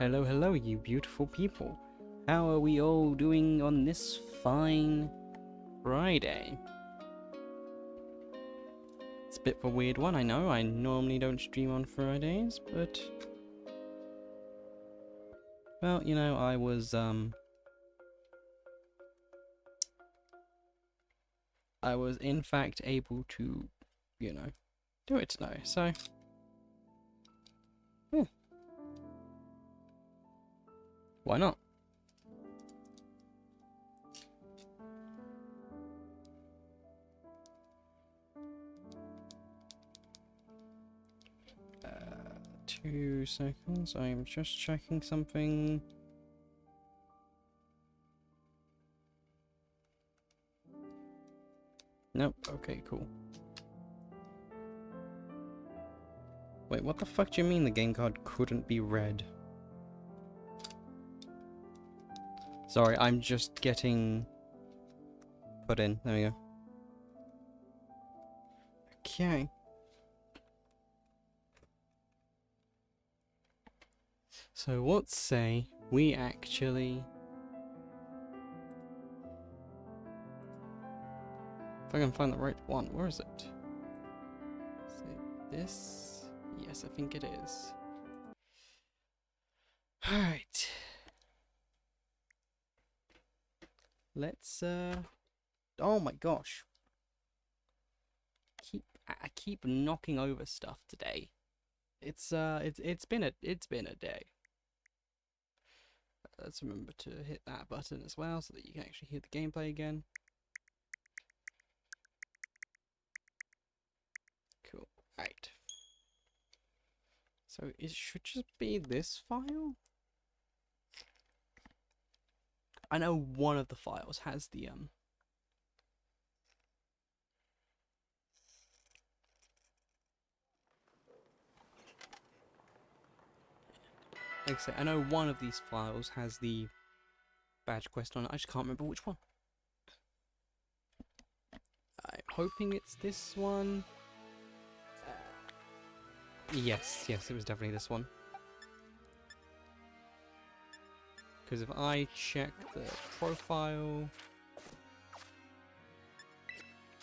Hello, hello, you beautiful people. How are we all doing on this fine Friday? It's a bit of a weird one, I know. I normally don't stream on Fridays, but... well, you know, I was in fact able to, you know, do it today, so... yeah. Why not? Uh, 2 seconds, I'm just checking something. Nope, okay, cool. Wait, what the fuck do you mean the game card couldn't be read? Sorry, I'm just getting put in. There we go. Okay. So let's say we actually... if I can find the right one, where is it? Is it this? Yes, I think it is. Alright. Let's oh my gosh. I keep knocking over stuff today. It's been a day. Let's remember to hit that button as well so that you can actually hear the gameplay again. Cool. Right. So it should just be this file? I know one of the files has the like I say, I know one of these files has the badge quest on it. I just can't remember which one. I'm hoping it's this one. Yes, it was definitely this one. Because if I check the profile,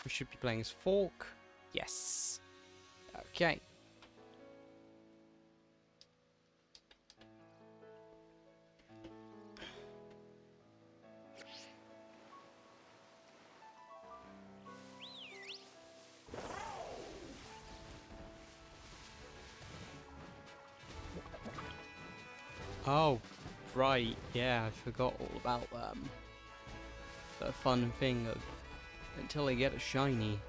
we should be playing as Fork. Yes. Okay. Oh, right. Yeah, I forgot all about the fun thing of until I get a shiny.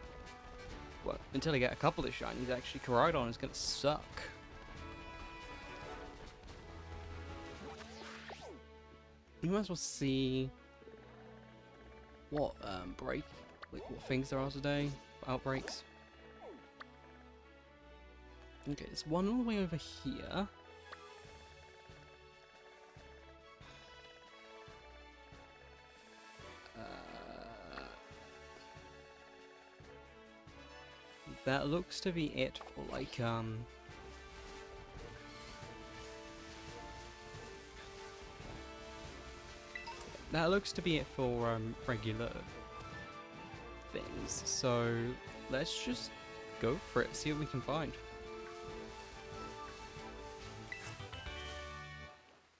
Well, until I get a couple of shinies, actually, Koraidon is gonna suck. You might as well see what what things there are today, outbreaks. Okay, there's one all the way over here. That looks to be it for like that looks to be it for regular things. So let's just go for it, see what we can find.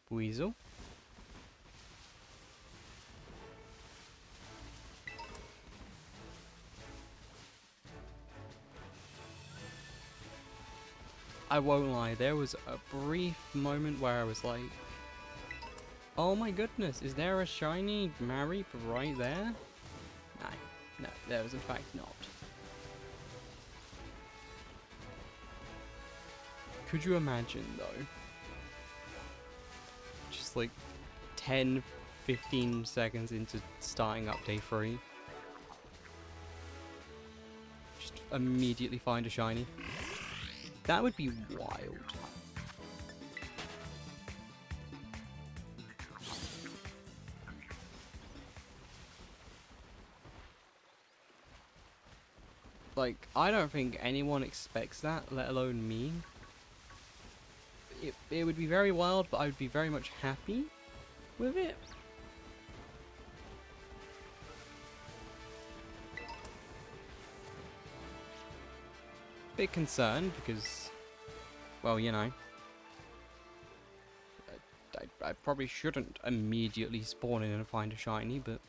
Weasel. I won't lie, there was a brief moment where I was like, oh my goodness, is there a shiny Marip right there? No, there was in fact not. Could you imagine though? Just like 10-15 seconds into starting up day 3. Just immediately find a shiny. That would be wild. Like, I don't think anyone expects that, let alone me. it would be very wild, but I would be very much happy with it. Bit concerned because, well, you know, I probably shouldn't immediately spawn in and find a shiny, but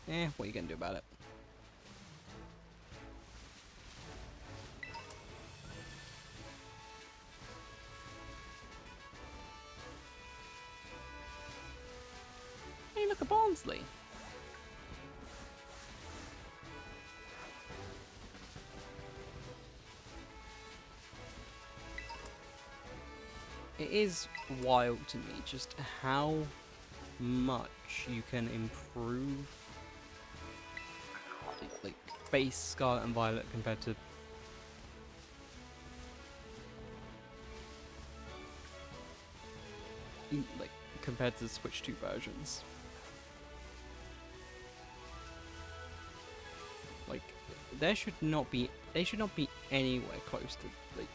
what are you gonna do about it? Hey, look, a Barnsley. It is wild to me just how much you can improve like base Scarlet and Violet compared to compared to the Switch 2 versions. Like they should not be anywhere close to like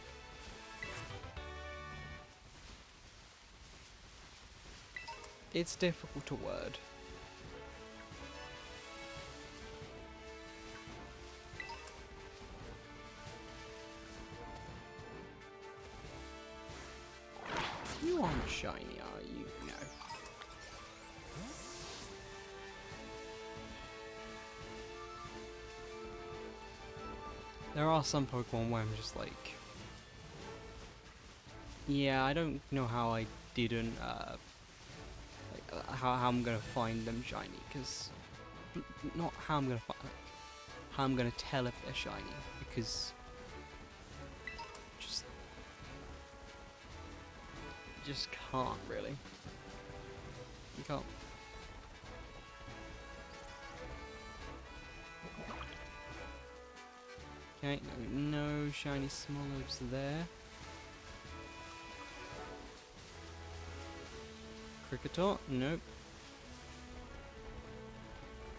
it's difficult to word. You aren't shiny, are you? No. There are some Pokemon where I'm just like, yeah, I don't know how I didn't, how I'm gonna find them shiny, because, not how I'm gonna find, like, how I'm gonna tell if they're shiny, because, just can't really. You can't. Okay, no shiny Smolobs there. Kricketot? Nope.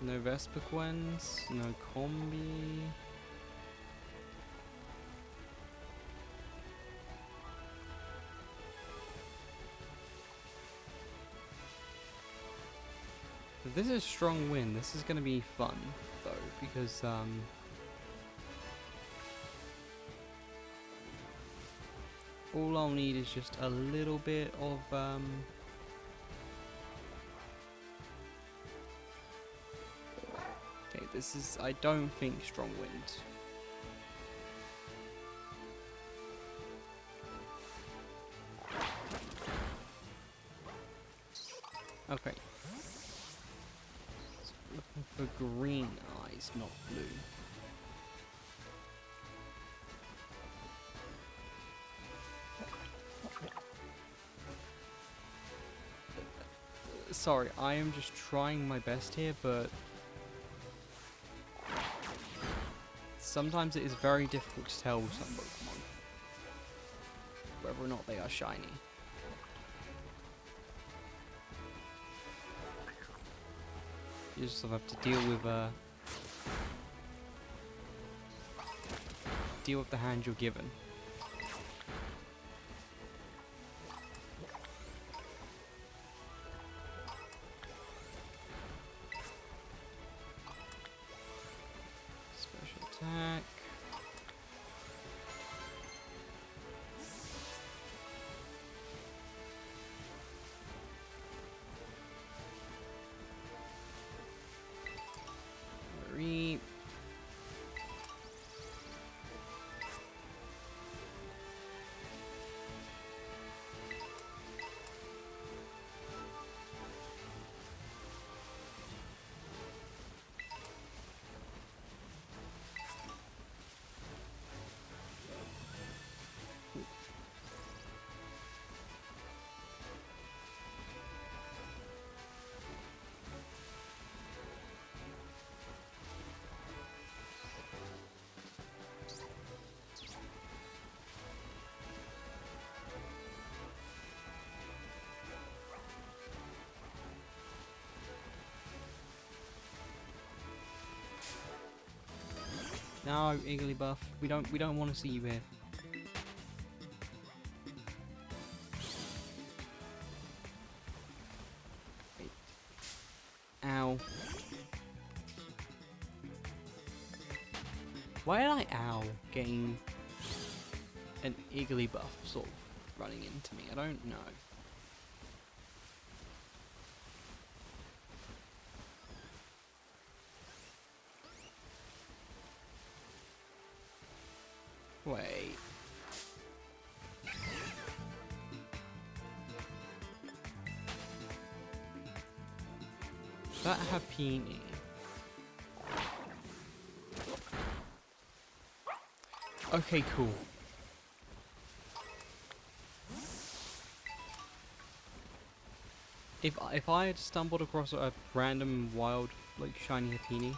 No Vespiquen, no Combi. If this is strong wind, this is gonna be fun though, because all I'll need is just a little bit of okay, this is, I don't think strong wind. Okay. Looking for green eyes, not blue. Sorry, I am just trying my best here, but sometimes it is very difficult to tell with some Pokemon whether or not they are shiny. You just have to deal with the hand you're given. Special attack. Reap. No, Igglybuff. We don't want to see you here. Ow. Why did I ow getting an Eagly buff sort of running into me? I don't know. Wait. That Happiny. Okay, cool. If I had stumbled across a random wild like shiny Happiny,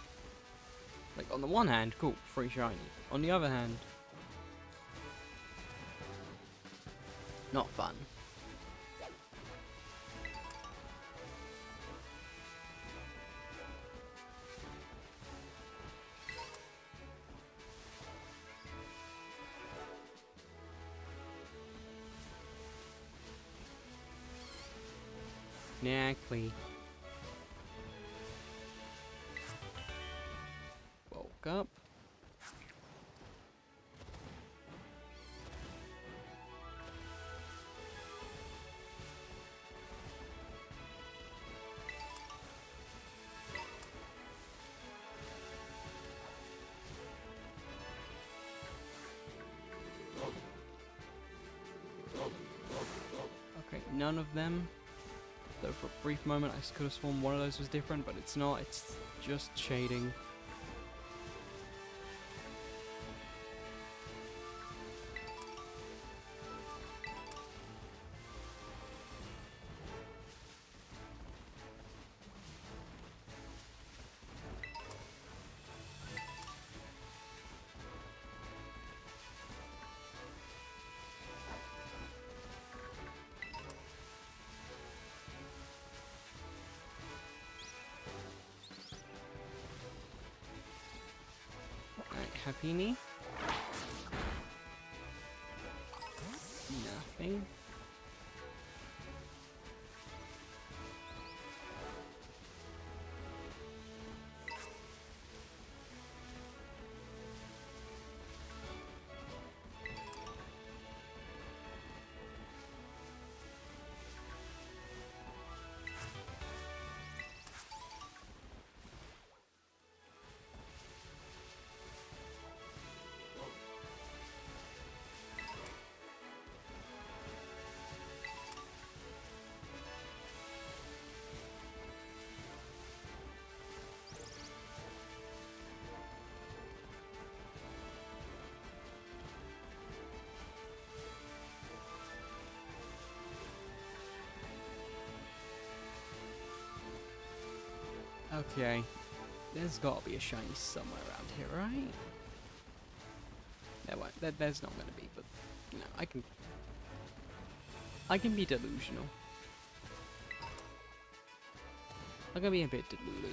like on the one hand, cool, free shiny. On the other hand, not fun. Knackly. Woke up. Okay, none of them. Though for a brief moment I could have sworn one of those was different, but it's not, it's just shading. Happiny? Nothing. Okay. There's gotta be a shiny somewhere around here, right? There won't. There's not gonna be, but you know, I can be delusional. I can be a bit delulu.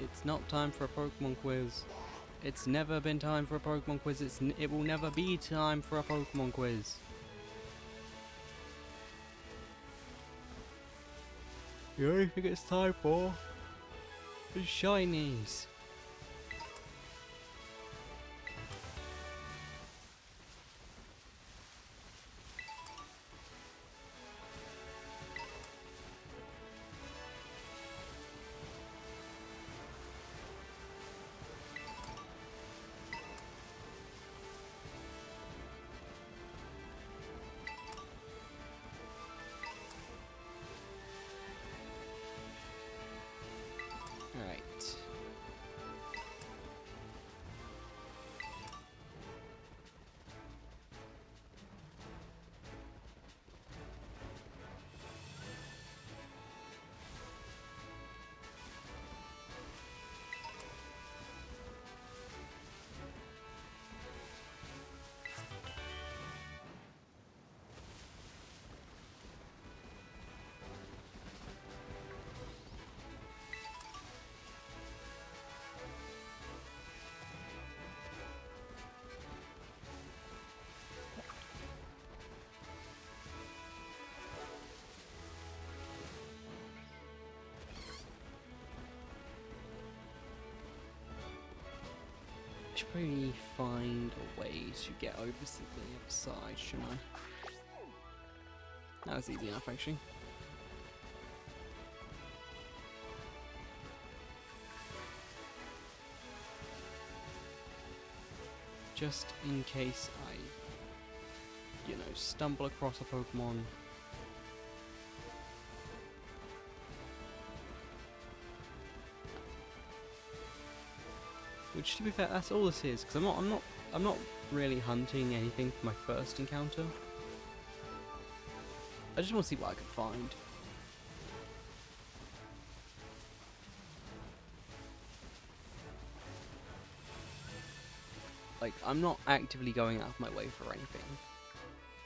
It's not time for a Pokemon quiz. It's never been time for a Pokemon quiz. It will never be time for a Pokemon quiz. The only thing it's time for is shinies. Alright. should probably find a way to get over to the other side, shouldn't I? That was easy enough, actually. Just in case I, you know, stumble across a Pokemon. Which, to be fair, that's all this is, because I'm not really hunting anything for my first encounter. I just want to see what I can find. Like, I'm not actively going out of my way for anything.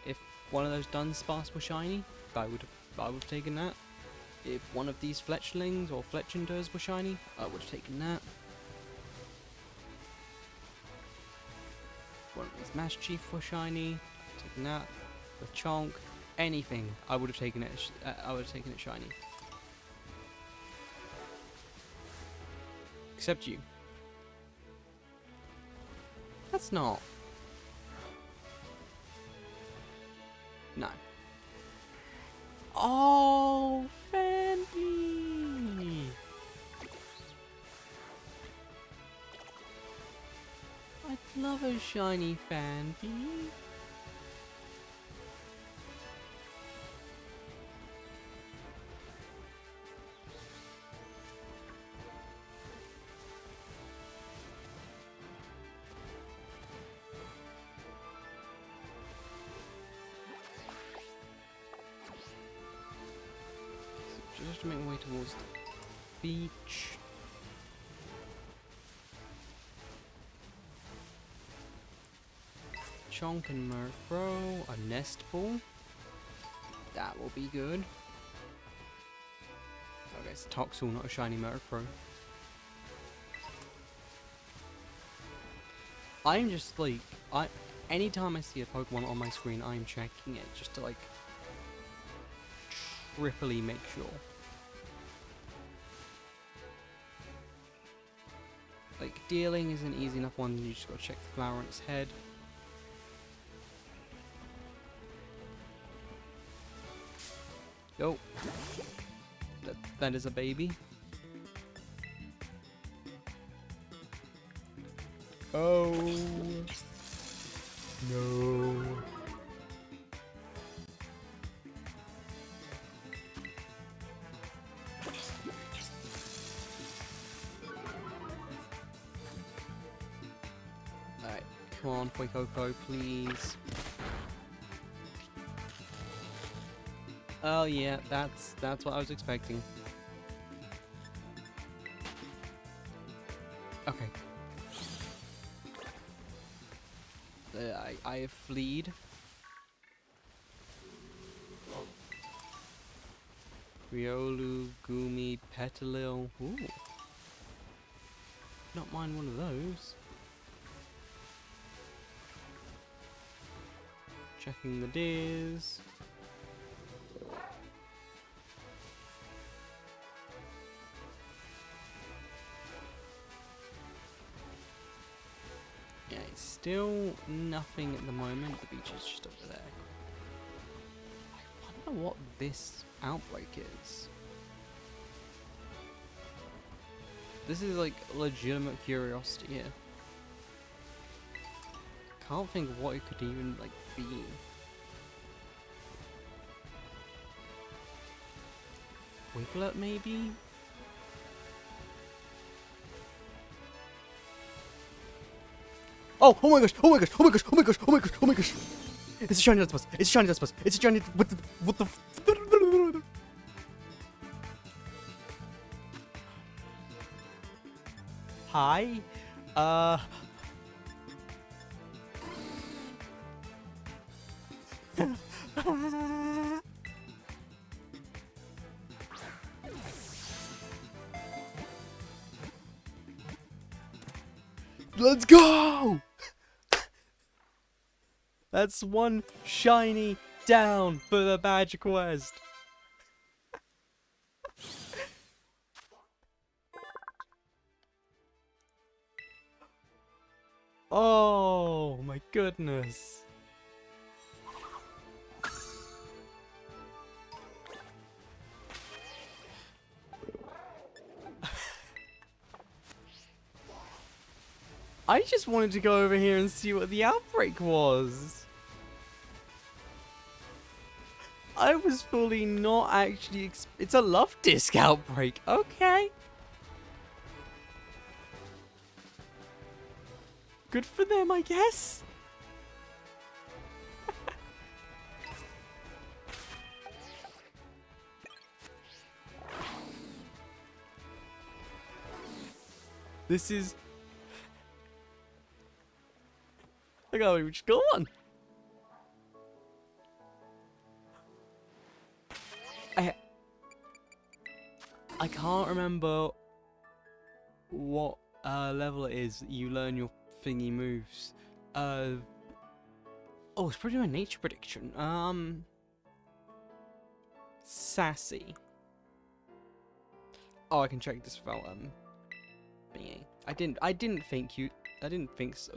If one of those Dunsparce were shiny, I would have taken that. If one of these Fletchlings or Fletchinders were shiny, I would have taken that. One of these Master Chief were shiny, taken that. The Chonk, anything, I would have taken it. I would have taken it shiny. Except you. That's not. No. Oh, Fandy! I'd love a shiny Fandy. Just to make my way towards the beach. Chonk and Murkrow, a Nest Ball. That will be good. Okay, it's a Toxel, not a shiny Murkrow. I'm just like, anytime I see a Pokemon on my screen, I'm checking it just to like triply make sure. Like, dealing is an easy enough one, you just gotta check the flower on its head. Oh, that is a baby. Oh no. Alright, come on, Fuecoco, please. Oh yeah, that's what I was expecting. Okay. I have fleed. Riolu, Gumi, Petalil. Ooh. Not mind one of those. Checking the deers. Yeah, it's still nothing at the moment. The beach is just over there. I wonder what this outbreak is. This is like legitimate curiosity here. Can't think of what it could even like be. Wiglet maybe? Oh my gosh! Oh my gosh! Oh my gosh! Oh my gosh! Oh my gosh! Oh my gosh! It's a shiny Dunsparce! It's a shiny Dunsparce! It's a shiny. What the? Hi. Let's go! That's one shiny down for the badge quest. Oh my goodness. I just wanted to go over here and see what the outbreak was. I was fully not actually. It's a love disc outbreak. Okay. Good for them, I guess. This is. I can't believe we just got one. I can't remember what level it is that you learn your thingy moves. Oh, it's probably my nature prediction. Sassy. Oh, I can check this without thingy. I didn't think so.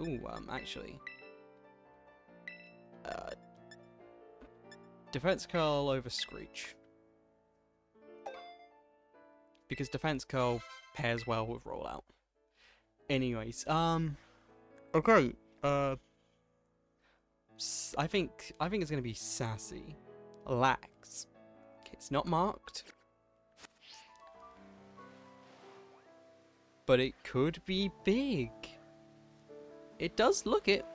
Actually. Defense curl over screech. Because defense curl pairs well with rollout. Anyways, okay, I think it's gonna be sassy. Lax. Okay, it's not marked, but it could be big. It does look it.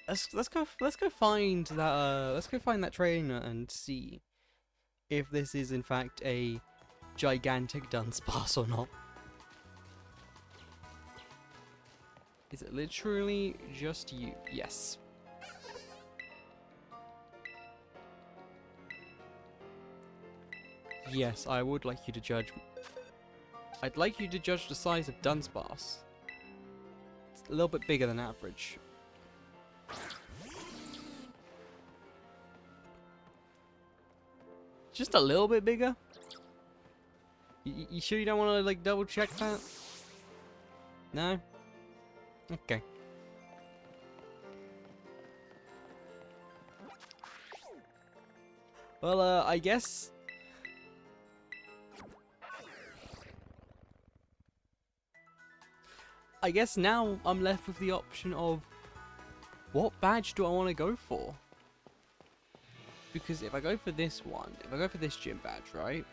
Let's go find that trainer and see if this is in fact a gigantic Dunsparce or not. Is it literally just you? Yes. Yes, I would like you to judge. I'd like you to judge the size of Dunsparce. It's a little bit bigger than average. Just a little bit bigger? You sure you don't want to like double check that? No? Okay. Well, I guess now I'm left with the option of what badge do I want to go for? Because if I go for this one, if I go for this gym badge, right?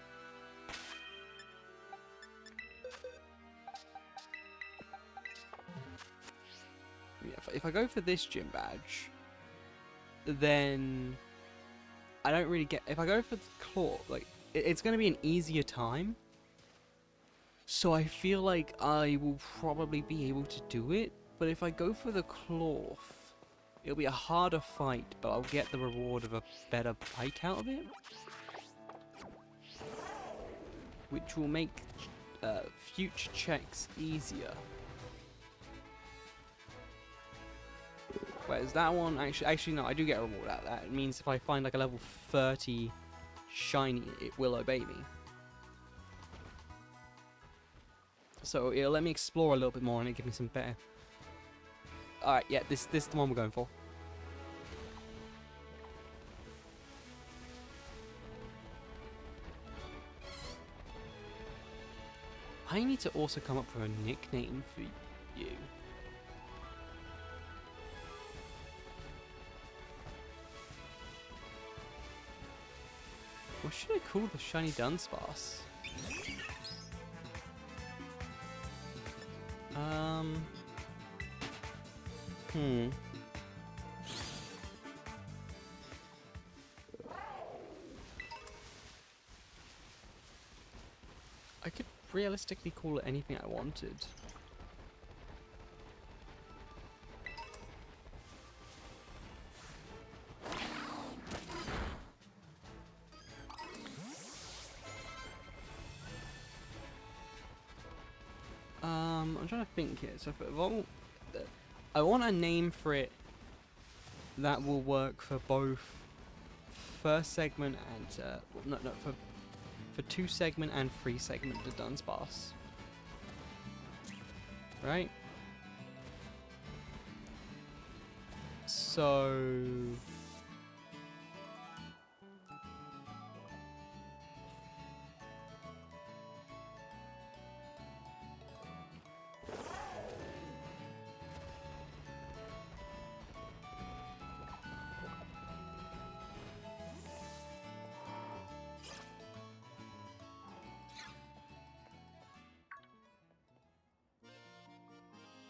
Yeah, if I go for this gym badge, then I don't really get. If I go for the claw, like it's going to be an easier time. So I feel like I will probably be able to do it. But if I go for the claw, it'll be a harder fight, but I'll get the reward of a better bite out of it. Which will make future checks easier. Whereas that one, actually no, I do get a reward out of that. It means if I find like a level 30 shiny, it will obey me. So it'll let me explore a little bit more and it'll give me some better. Alright, yeah, this is the one we're going for. I need to also come up with a nickname for you. What should I call the shiny Dunsparce? I could realistically call it anything I wanted. I'm trying to think here. So I want a name for it that will work for both first segment and for 2 segment and 3 segment to Dunsparce. Right? So...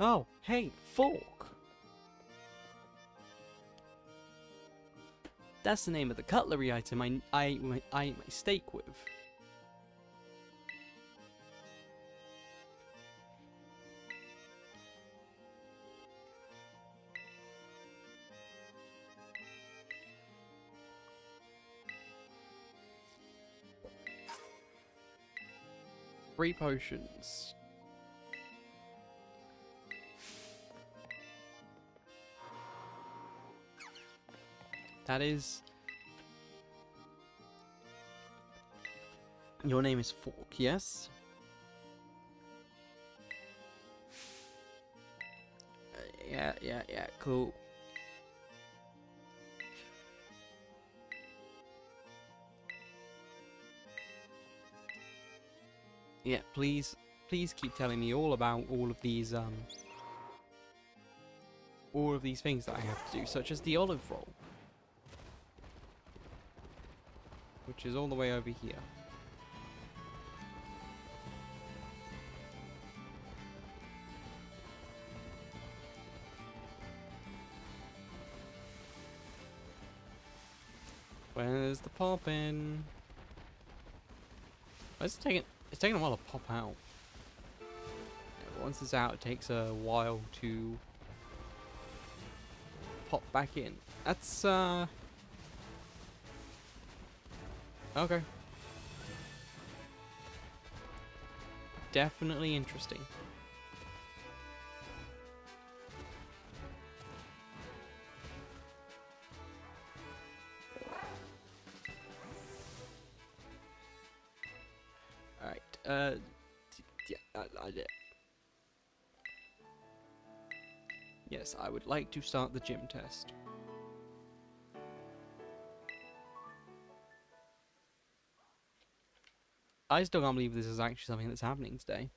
Oh, hey, fork! That's the name of the cutlery item I ate my steak with. Three potions. That is... Your name is Fork, yes? Yeah, cool. Yeah, please keep telling me all about all of these things that I have to do, such as the olive roll, which is all the way over here. Where's the poppin'? It's taking a while to pop out. Once it's out, it takes a while to pop back in. That's okay. Definitely interesting. Alright, yeah, I did. Yes, I would like to start the gym test. I still can't believe this is actually something that's happening today.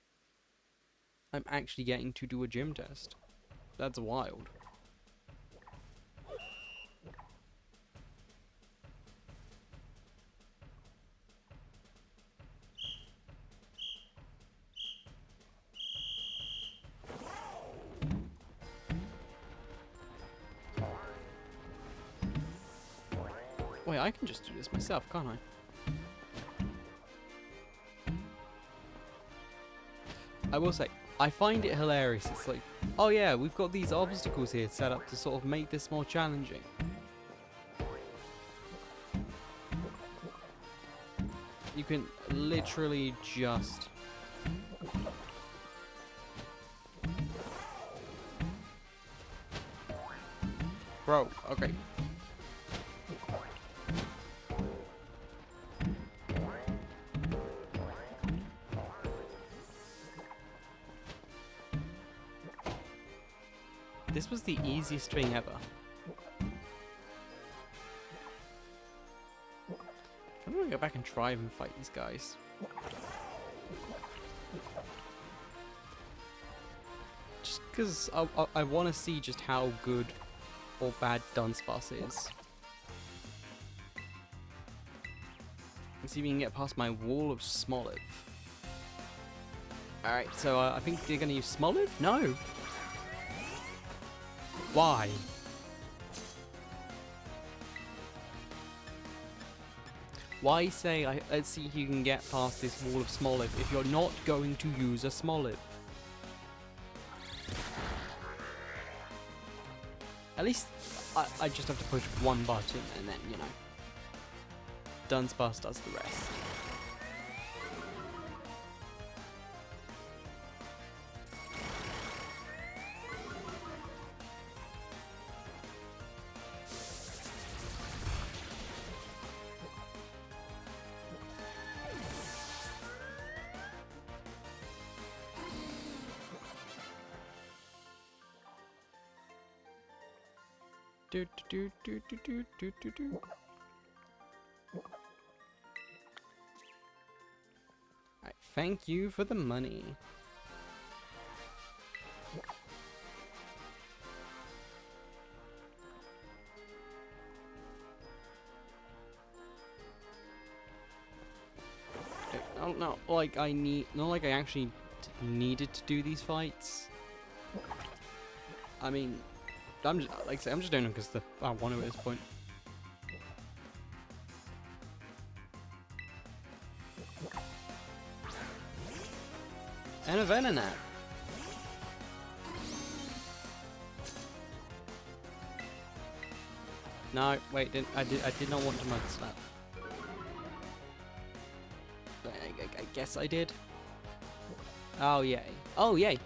I'm actually getting to do a gym test. That's wild. Wait, I can just do this myself, can't I? I will say, I find it hilarious. It's like, oh yeah, we've got these obstacles here set up to sort of make this more challenging. You can literally just... Bro, okay. This was the easiest thing ever. I'm gonna go back and try and fight these guys. Just because I want to see just how good or bad Dunsparce is. And see if we can get past my wall of Smoliv. Alright, so I think they're gonna use Smoliv? No! Why? Why say, let's see if you can get past this wall of Smoliv if you're not going to use a Smoliv? At least I just have to push one button and then, you know, Dunsparce does the rest. Alright, thank you for the money. Not like not like I actually needed to do these fights. I mean, I'm just, like I say, I'm just doing them because I want to at this point. And a Venonat. No, wait, I did not want to mud slap. I guess I did. Oh yay! Oh yay!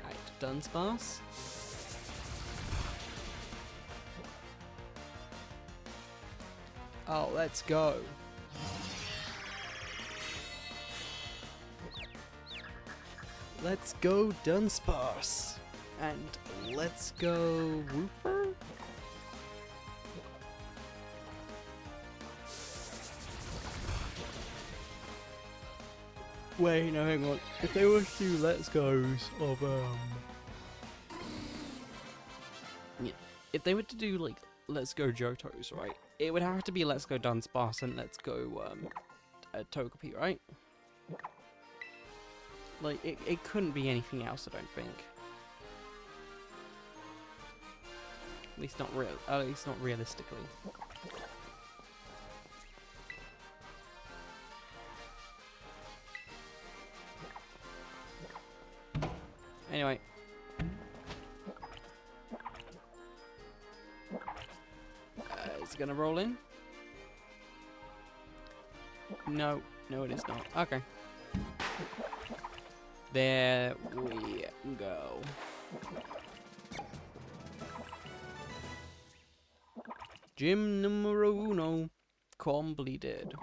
Right, Dunsparce. Oh, let's go. Let's go Dunsparce. And let's go Wooper? Wait, no, hang on. If they were to do Let's Go's of, yeah, if they were to do, like, Let's Go Johto's, right? It would have to be Let's Go Dunsparce and Let's Go, Togepi, right? Like, it couldn't be anything else, I don't think. At least not realistically. Anyway. Is it gonna roll in? No, no it is not. Okay. There we go. Gym numero uno completed.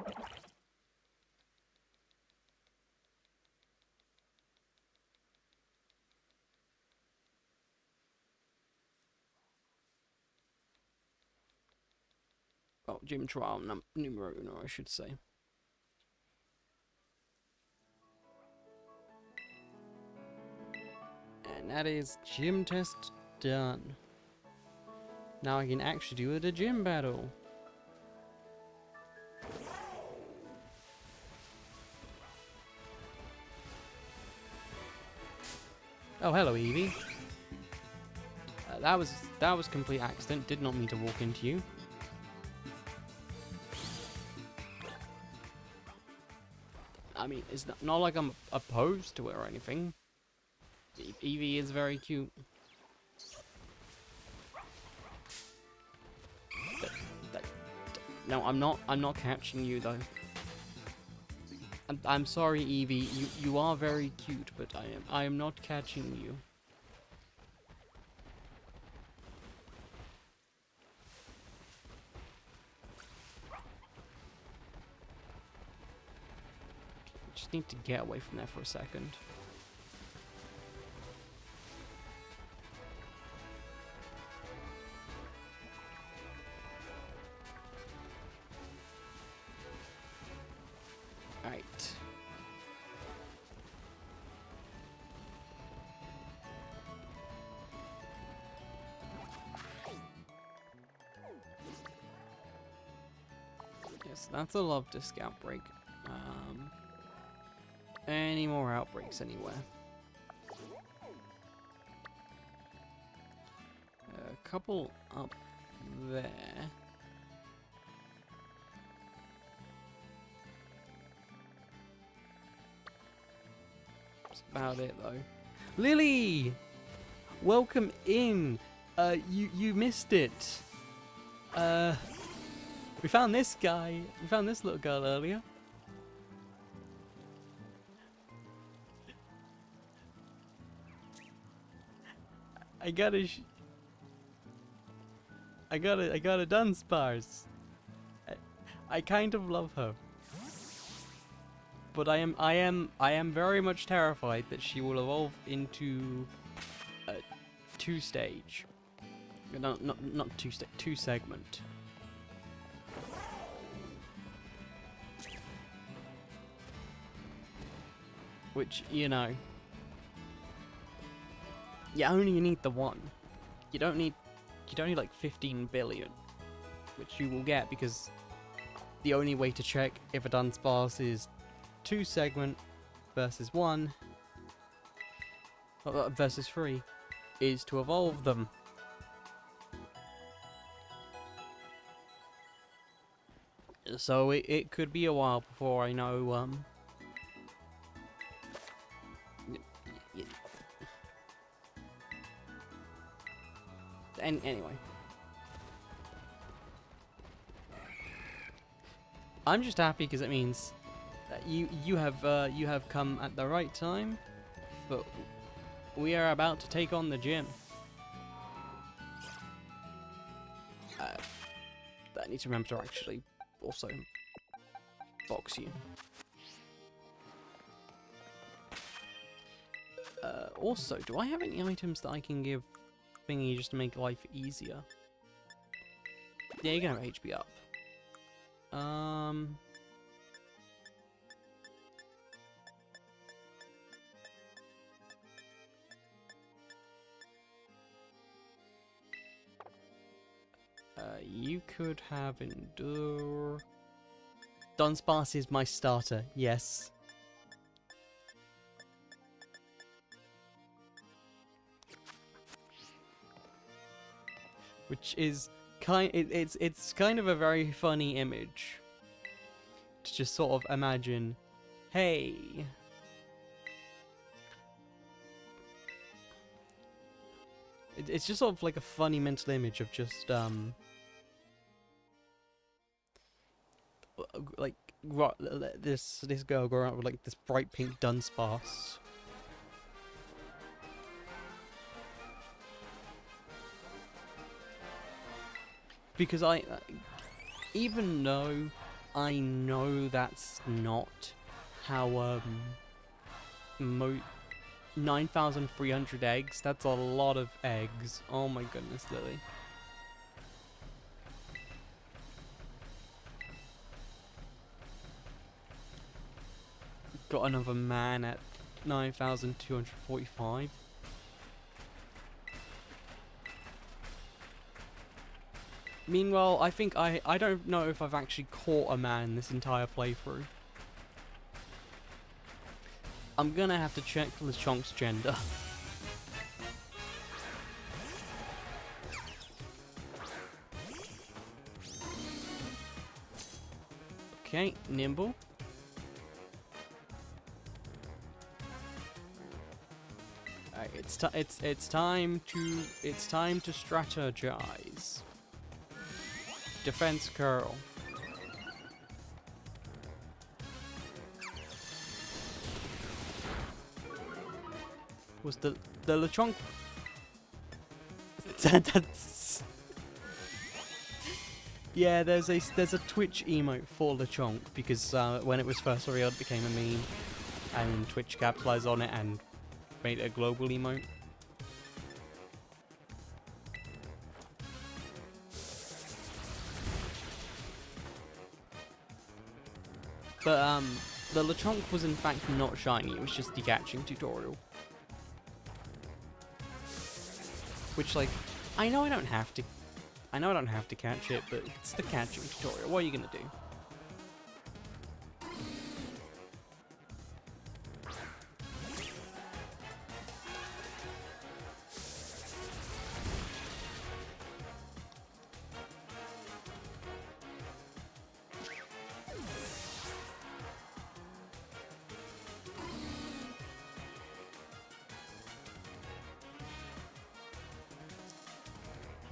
Oh, gym trial numero uno, I should say. And that is gym test done. Now I can actually do the gym battle. Oh, hello, Eevee. That was complete accident. Did not mean to walk into you. I mean, it's not like I'm opposed to it or anything. Eevee is very cute. No, I'm not catching you though. I'm sorry, Eevee. You are very cute, but I am not catching you. Just need to get away from there for a second. Right. Yes, that's a love disc outbreak. Any more outbreaks anywhere? A couple up there. That's about it though. Lily! Welcome in! You missed it. We found this guy. We found this little girl earlier. I got a Dunsparce. I kind of love her. But I am very much terrified that she will evolve into a 2-stage. No, not two segment. Which, you know, you only need the one. You don't need like 15 billion, which you will get because the only way to check if a Dunsparce is 2 segment versus 1 versus 3 is to evolve them. So it could be a while before I know anyway, I'm just happy because it means that you have come at the right time, but we are about to take on the gym. I need to remember to actually also box you. Also, do I have any items that I can give Thingy just to make life easier? Yeah, you can have HP up. You could have Endure. Dunsparce is my starter, yes. Which is it's kind of a very funny image to just sort of imagine, hey, it's just sort of like a funny mental image of just like this girl growing up with like this bright pink Dunsparce. Because even though I know that's not how 9,300 eggs, that's a lot of eggs. Oh my goodness, Lily. Got another man at 9,245. Meanwhile, I think I don't know if I've actually caught a man this entire playthrough. I'm gonna have to check Lechonk's gender. Okay, nimble. Alright, it's time to strategize. Defense curl. Was the Lechonk? That's yeah. There's a Twitch emote for Lechonk because when it was first revealed, it became a meme, and Twitch capitalized on it and made it a global emote. But the Lechonk was in fact not shiny, it was just the catching tutorial. Which, like, I know I don't have to catch it, but it's the catching tutorial, what are you gonna do?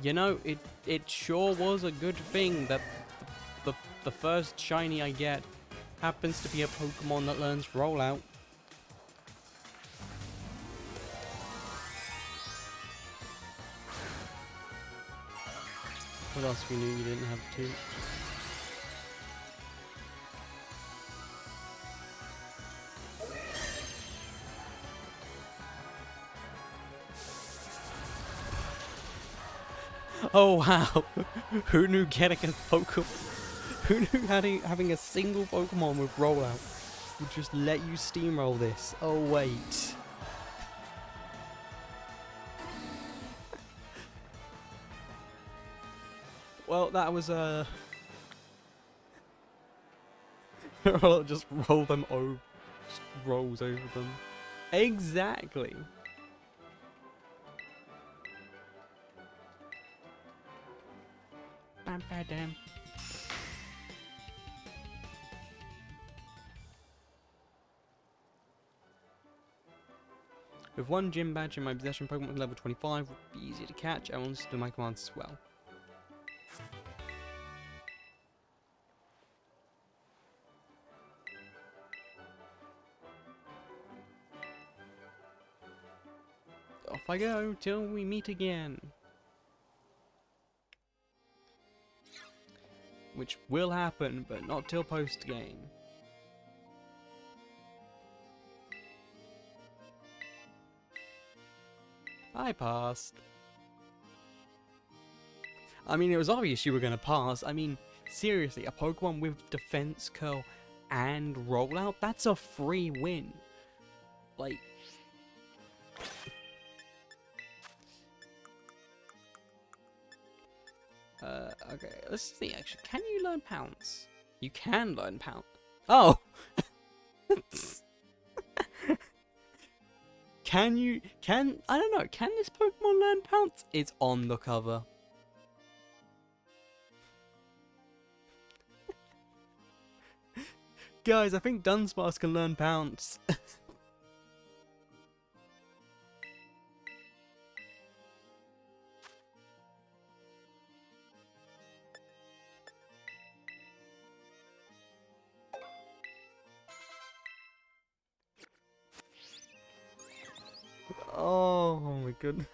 You know, it sure was a good thing that the first shiny I get happens to be a Pokemon that learns Rollout. What else we knew you didn't have too? Oh wow! Who knew getting a Pokemon? Who knew having a single Pokemon with rollout would just let you steamroll this? Oh wait. Well, that was just roll them over, just rolls over them. Exactly. Bam, bam, damn. With one gym badge in my possession, Pokemon level 25 would be easy to catch. I want to do my commands as well. Off I go till we meet again. Which will happen, but not till post-game. I passed. I mean, it was obvious you were going to pass. I mean, seriously, a Pokemon with Defense Curl and Rollout? That's a free win. Like... okay, let's see, actually. Can you learn Pounce? You can learn Pounce. Oh! I don't know, can this Pokemon learn Pounce? It's on the cover. Guys, I think Dunsparce can learn Pounce. Oh my goodness.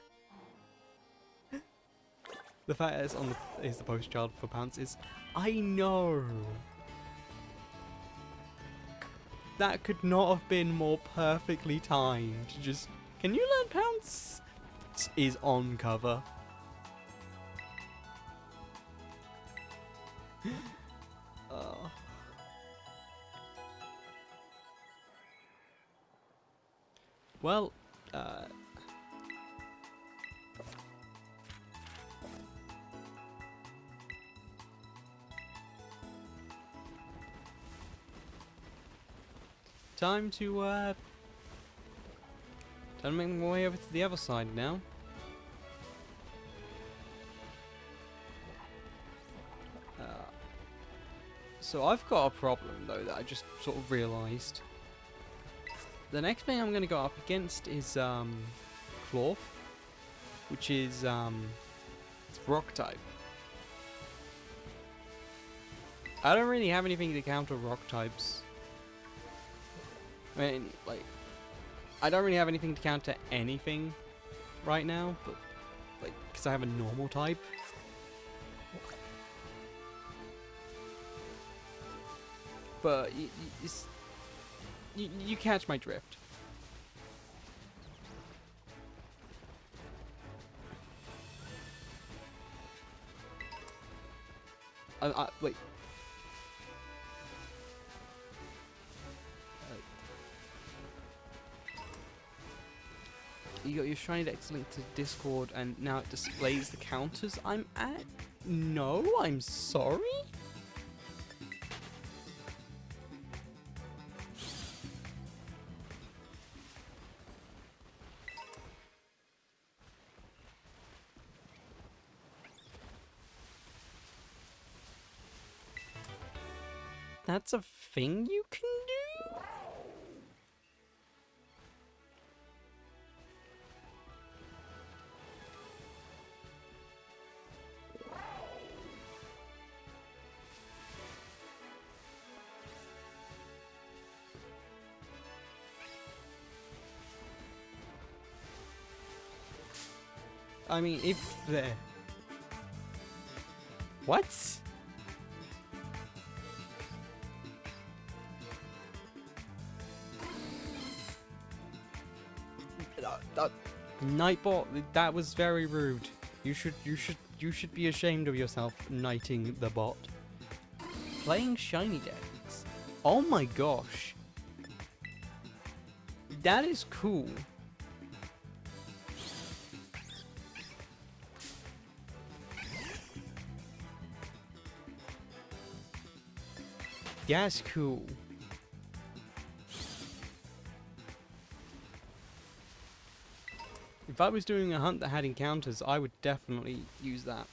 The fact that it's on the post child for Pounce is, I know. That could not have been more perfectly timed. Just, can you learn Pounce? Is on cover. Well, time to make my way over to the other side now. So I've got a problem though that I just sort of realised. The next thing I'm going to go up against is Clorf, which is it's rock type. I don't really have anything to counter rock types. I mean, like, I don't really have anything to counter anything right now, but like, because I have a normal type. But you catch my drift. Wait. You got your Shiny Dex linked to Discord and now it displays the counters I'm at? No, I'm sorry? That's a thing you can do? I mean, if there... What? Nightbot, that was very rude. You should You should be ashamed of yourself, knighting the bot. Playing shiny decks. Oh my gosh. That is cool. That's cool. If I was doing a hunt that had encounters, I would definitely use that.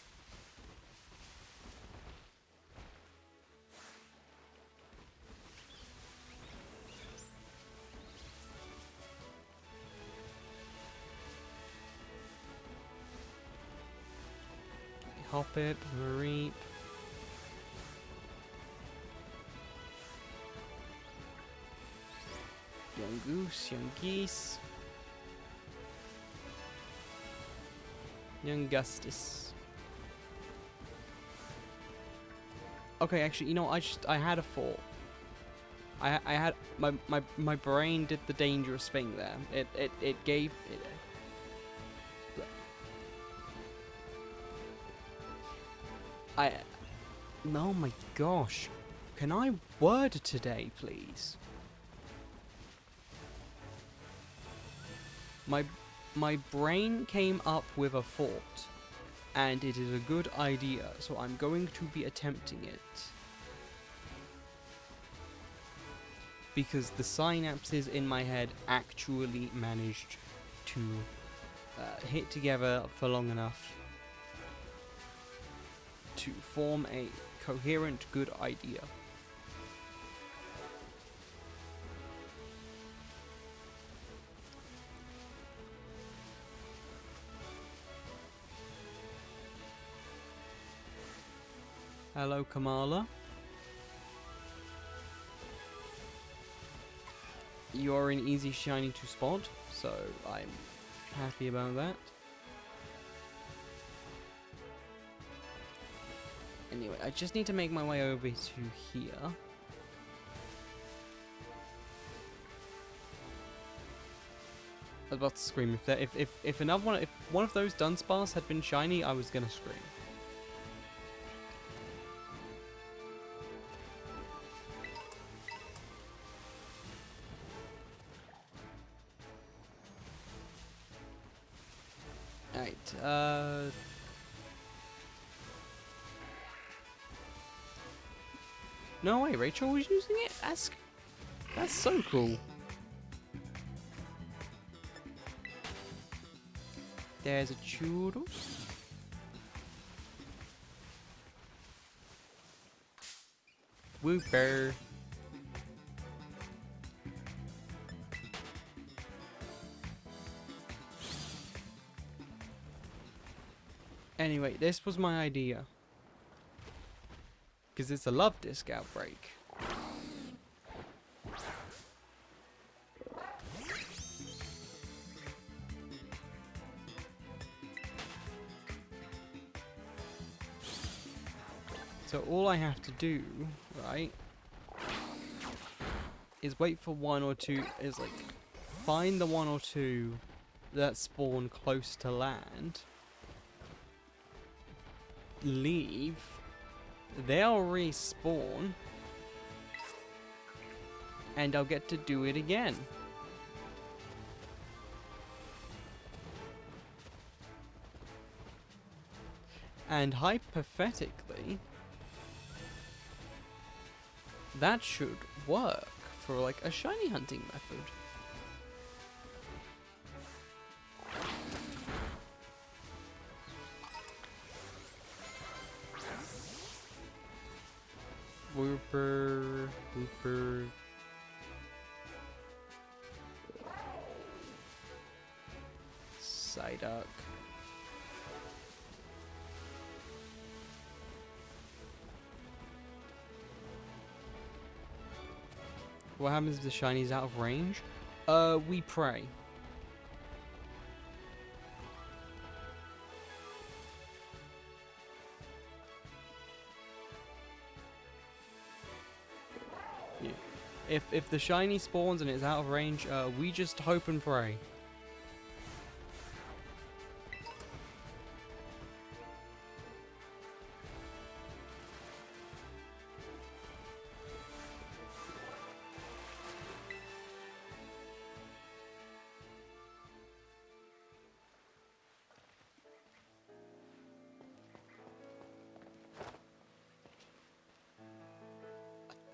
Hoppip, Mareep. Young Goose, Young Geese. Young Gustus. Okay, actually, you know, I had a thought. I had my brain did the dangerous thing there. It gave it. Oh my gosh. Can I word today, please? My brain came up with a thought, and it is a good idea, so I'm going to be attempting it. Because the synapses in my head actually managed to hit together for long enough to form a coherent, good idea. Hello, Kamala. You are an easy shiny to spot, so I'm happy about that. Anyway, I just need to make my way over to here. I was about to scream. If another one, if one of those Dunsparce had been shiny, I was gonna scream. Alright, no way, Rachel was using it? That's so cool. There's a Churro. Wooper. Anyway, this was my idea. Because it's a love disc outbreak. So all I have to do, right, is wait for one or two, is like, find the one or two that spawn close to land, leave, they'll respawn, and I'll get to do it again. And hypothetically, that should work for like a shiny hunting method. Wooper, Wooper. Psyduck. What happens if the shiny's out of range? We pray. Yeah. If the shiny spawns and it's out of range, we just hope and pray.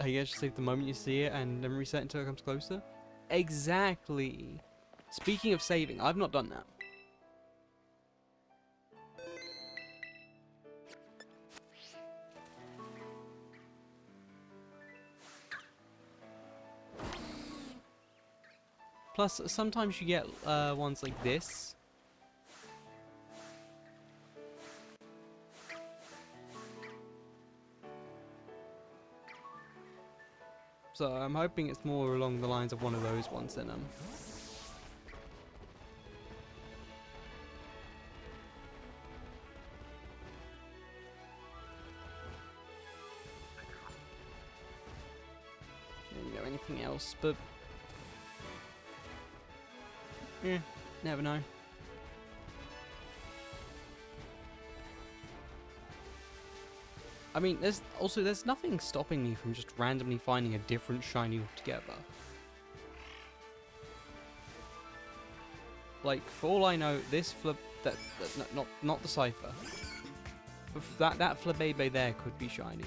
I guess just save the moment you see it and then reset until it comes closer. Exactly. Speaking of saving, I've not done that. Plus, sometimes you get ones like this. So I'm hoping it's more along the lines of one of those ones than anything else, but never know. I mean, there's nothing stopping me from just randomly finding a different shiny altogether. Like, for all I know, this not the Cypher. That Flabebe there could be shiny.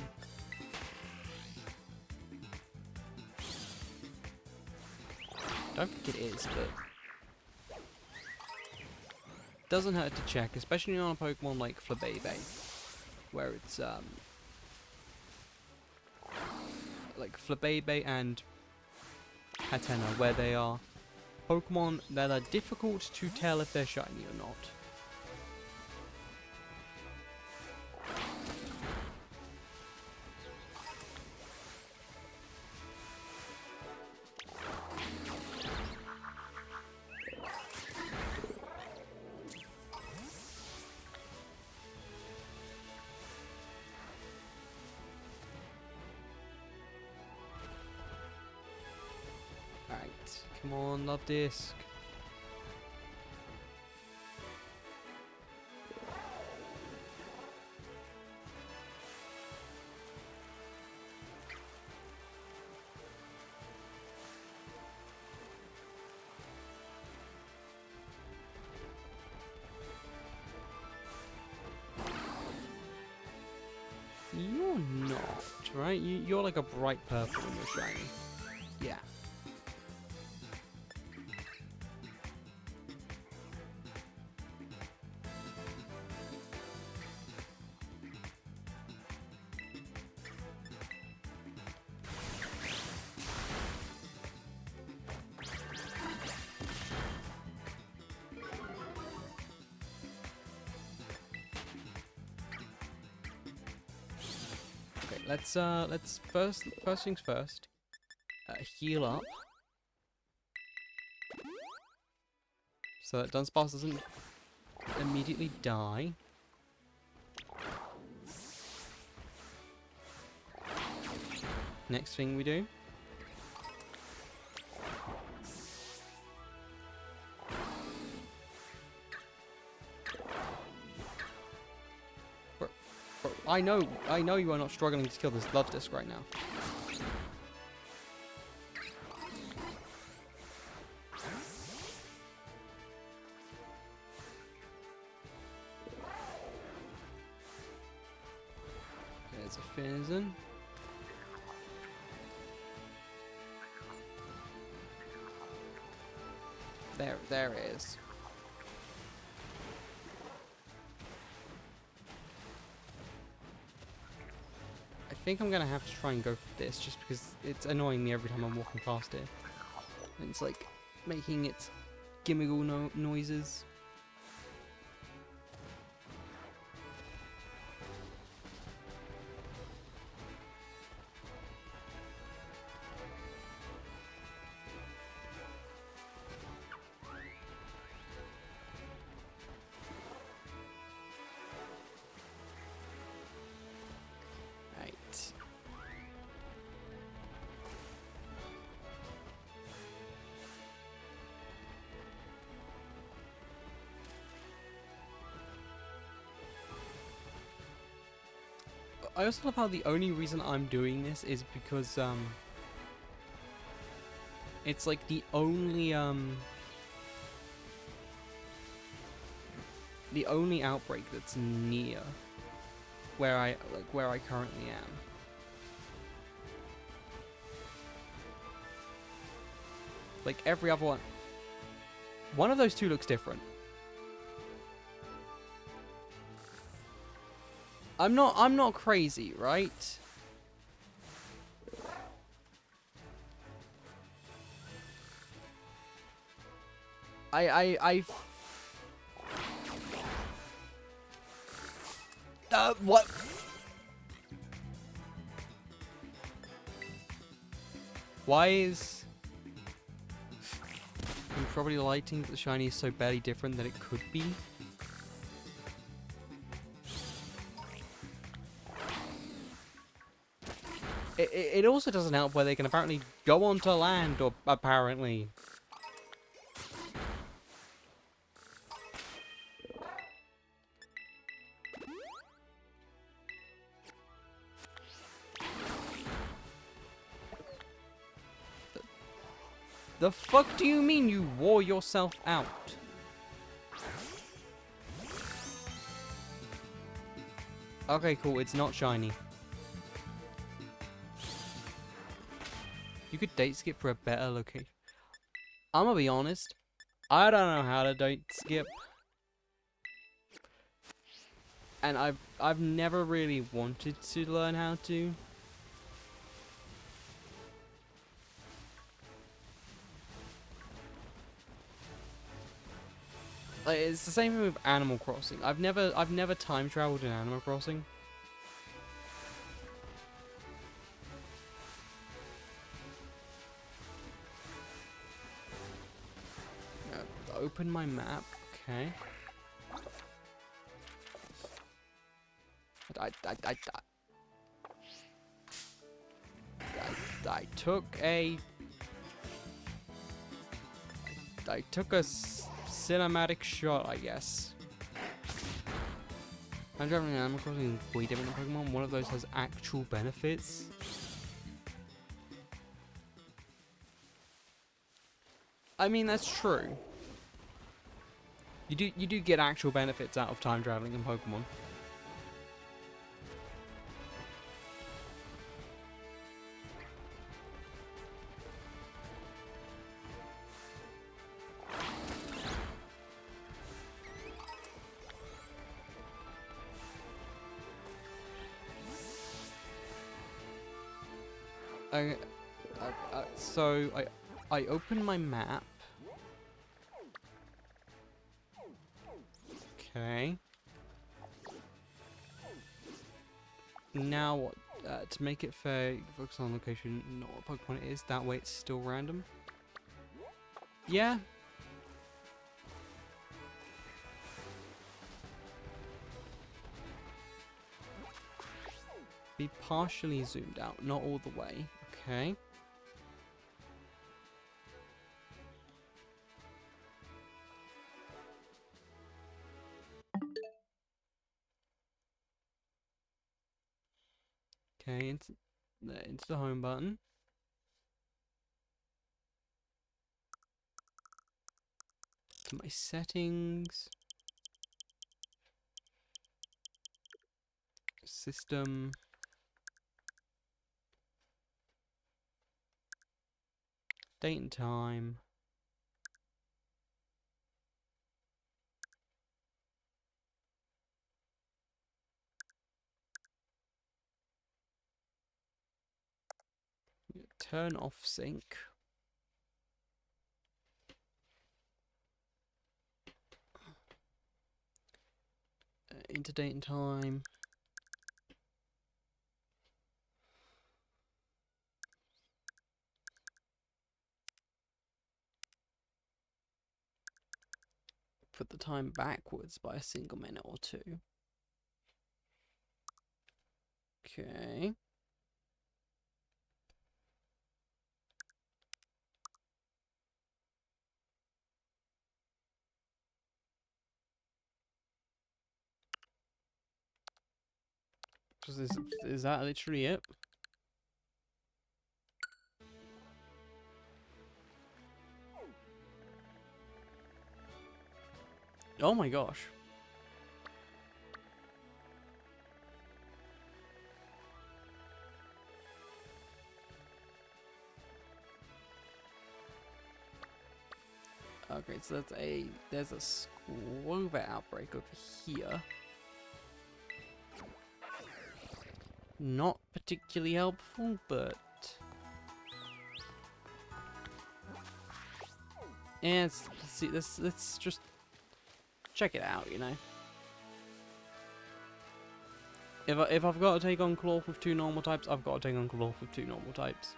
Don't think it is, but doesn't hurt to check, especially on a Pokemon like Flabebe, where it's like Flabebe and Hatena, where they are Pokemon that are difficult to tell if they're shiny or not. Alright, come on, Love Disc. You're not, right? You're like a bright purple when you're shiny. Yeah. Let's first things first. Heal up, so that Dunsparce doesn't immediately die. Next thing we do. I know you are not struggling to kill this Love Disc right now. There's a Finizen. There it is. I think I'm gonna have to try and go for this just because it's annoying me every time I'm walking past it. And it's like making its gimmickle noises. I also love how the only reason I'm doing this is because it's like the only outbreak that's near where I currently am. like every other one. One of those two looks different. I'm not crazy, right? I what? Why is probably lighting the shiny is so barely different that it could be? It also doesn't help where they can apparently go onto land, or apparently. The fuck do you mean you wore yourself out? Okay, cool, it's not shiny. You could date skip for a better location. I'm gonna be honest, I don't know how to date skip. And I've never really wanted to learn how to. Like, it's the same thing with Animal Crossing. I've never time traveled in Animal Crossing. Open my map, okay. I took a cinematic shot, I guess. I'm driving an Animal Crossing is way different than Pokemon. One of those has actual benefits. I mean, that's true. You do get actual benefits out of time traveling in Pokemon. So I open my map. Okay. Now what? To make it fair, focus on location, not what Pokemon it is. That way it's still random. Yeah. Be partially zoomed out, not all the way. Okay. Okay, into the home button. To my settings. System. Date and time. Turn off sync. Into date and time. Put the time backwards by a single minute or two. Okay. Is that literally it? Oh my gosh. so there's a Skwovet outbreak over here. Not particularly helpful, but yeah, let's see. Let's just check it out, you know. If I've got to take on Klawf with 2 normal types, I've got to take on Klawf with 2 normal types.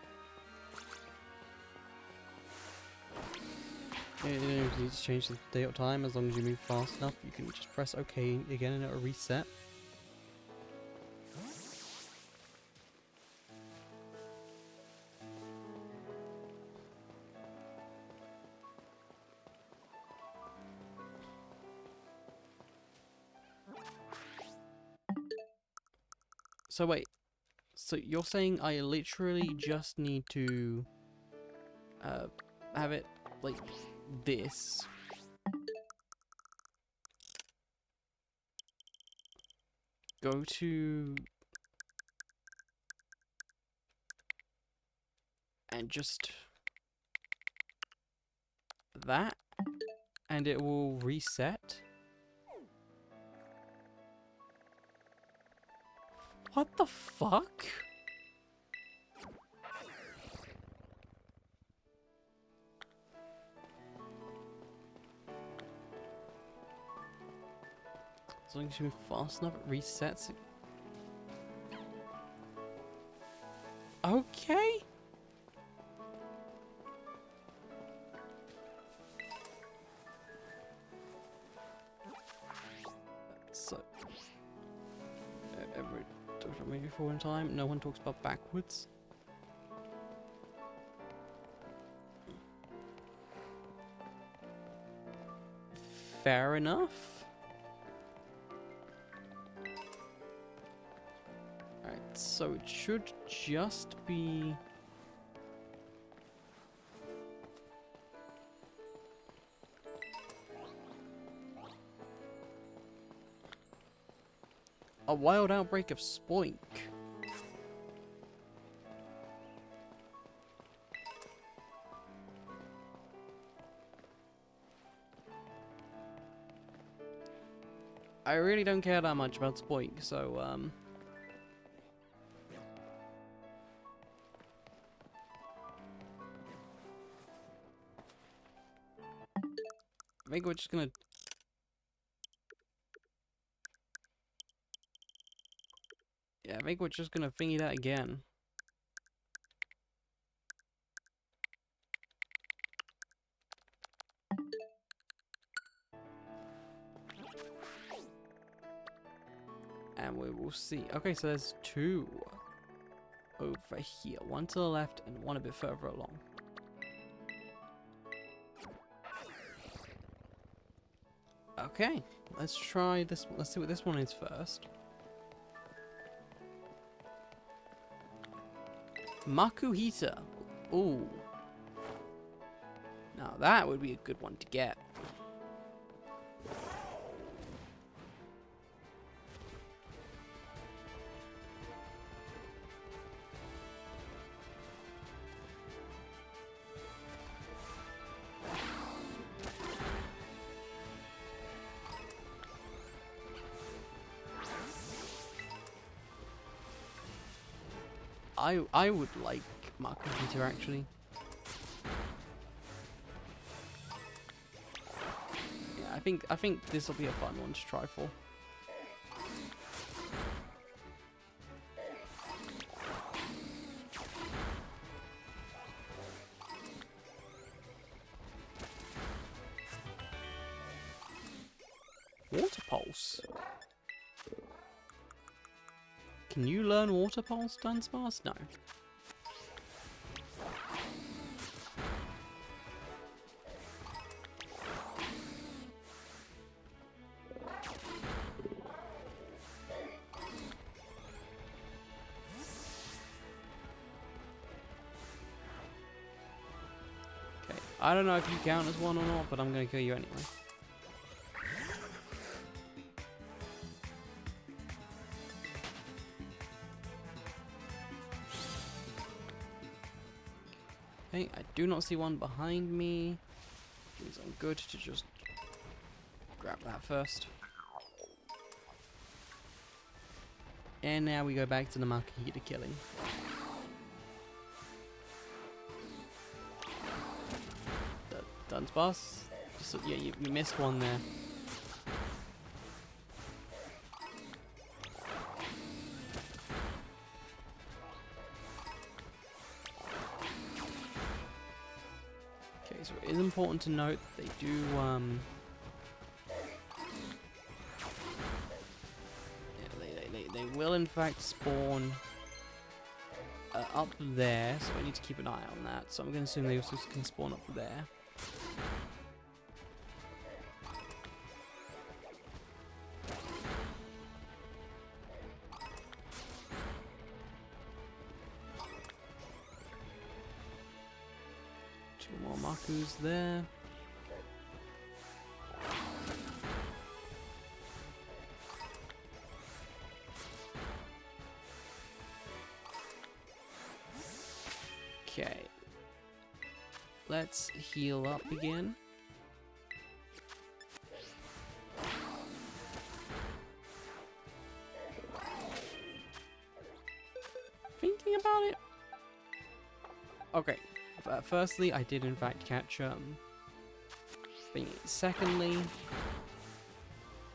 You don't need to change the date or time. As long as you move fast enough, you can just press OK again and it'll reset. So wait, so you're saying I literally just need to have it like this? Go to and just that, and it will reset? What the fuck? As long as you move fast enough, it resets it. Okay. So, every maybe forward in time. No one talks about backwards. Fair enough. Alright, so it should just be a wild outbreak of Spoink. I really don't care that much about Spoink, so I think we're just gonna I think we're just gonna thingy that again. And we will see. Okay, so there's 2 over here. 1 to the left and 1 a bit further along. Okay, let's try this one. Let's see what this one is first. Makuhita. Ooh. Now that would be a good one to get. I would like Makuhita actually. Yeah, I think this will be a fun one to try for. Water Pulse. Can you learn Water Pulse, Dunsparce? No. Okay, I don't know if you count as one or not, but I'm gonna kill you anyway. Okay, I do not see one behind me. Is Means I'm good to just grab that first. And now we go back to the Makuhita killing. Dunsparce. Yeah, you missed one there. Okay, so it is important to note that they do, yeah, they will in fact spawn up there, so I need to keep an eye on that. So I'm going to assume they also can spawn up there. Two more Makus there. Okay. Let's heal up again. Thinking about it. Okay. Firstly, I did in fact catch thingy. Secondly,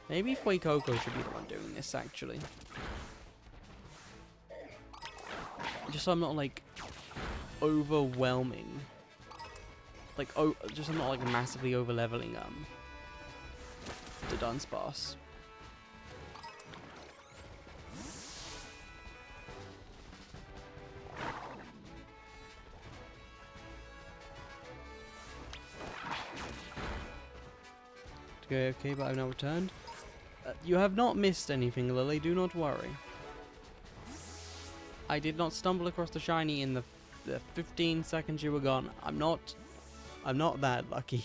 maybe Fuecoco should be the one doing this actually. Just so I'm not like overwhelming. Like just I'm not like massively over leveling the Dunsparce. Okay, but I've now returned. You have not missed anything, Lily, do not worry. I did not stumble across the shiny in the 15 seconds you were gone. I'm not that lucky.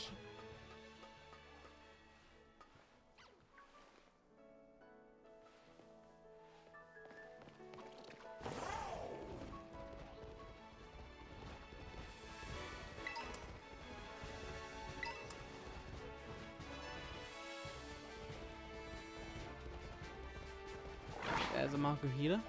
There's a Makuhita.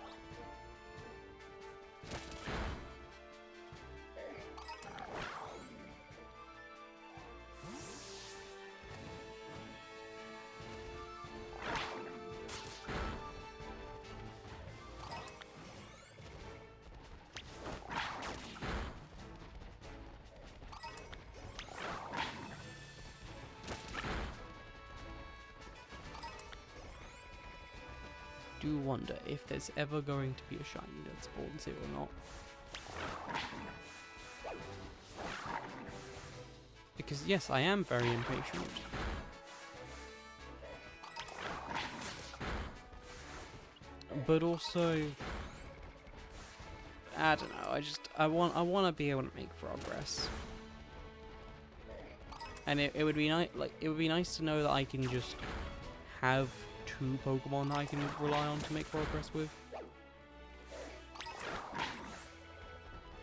Do wonder if there's ever going to be a shiny that spawns here or not. Because yes, I am very impatient. But also, I don't know, I want to be able to make progress. And it would be nice, like it would be nice to know that I can just have two Pokemon that I can rely on to make progress with.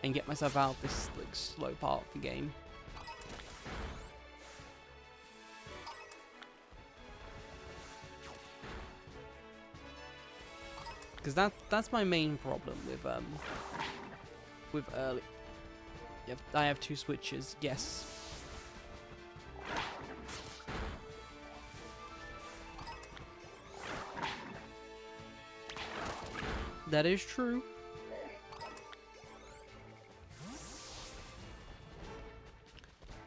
And get myself out of this like slow part of the game. Because that's my main problem with early. Yep, I have two switches, yes. That is true.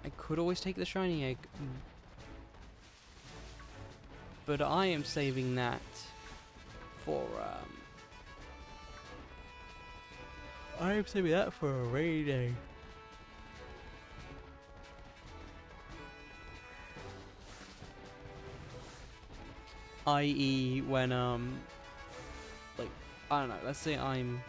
I could always take the shiny egg. But I am saving that for I am saving that for a rainy day. I.e. when like I don't know, let's say I'm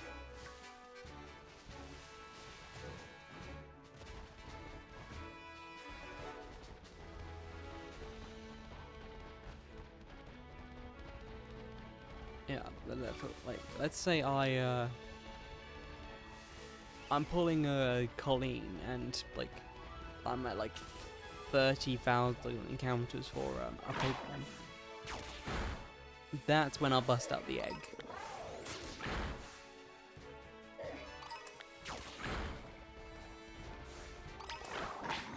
yeah, like let's say I'm pulling a Colleen and like I'm at like 30,000 encounters for a Pokemon. That's when I'll bust out the egg.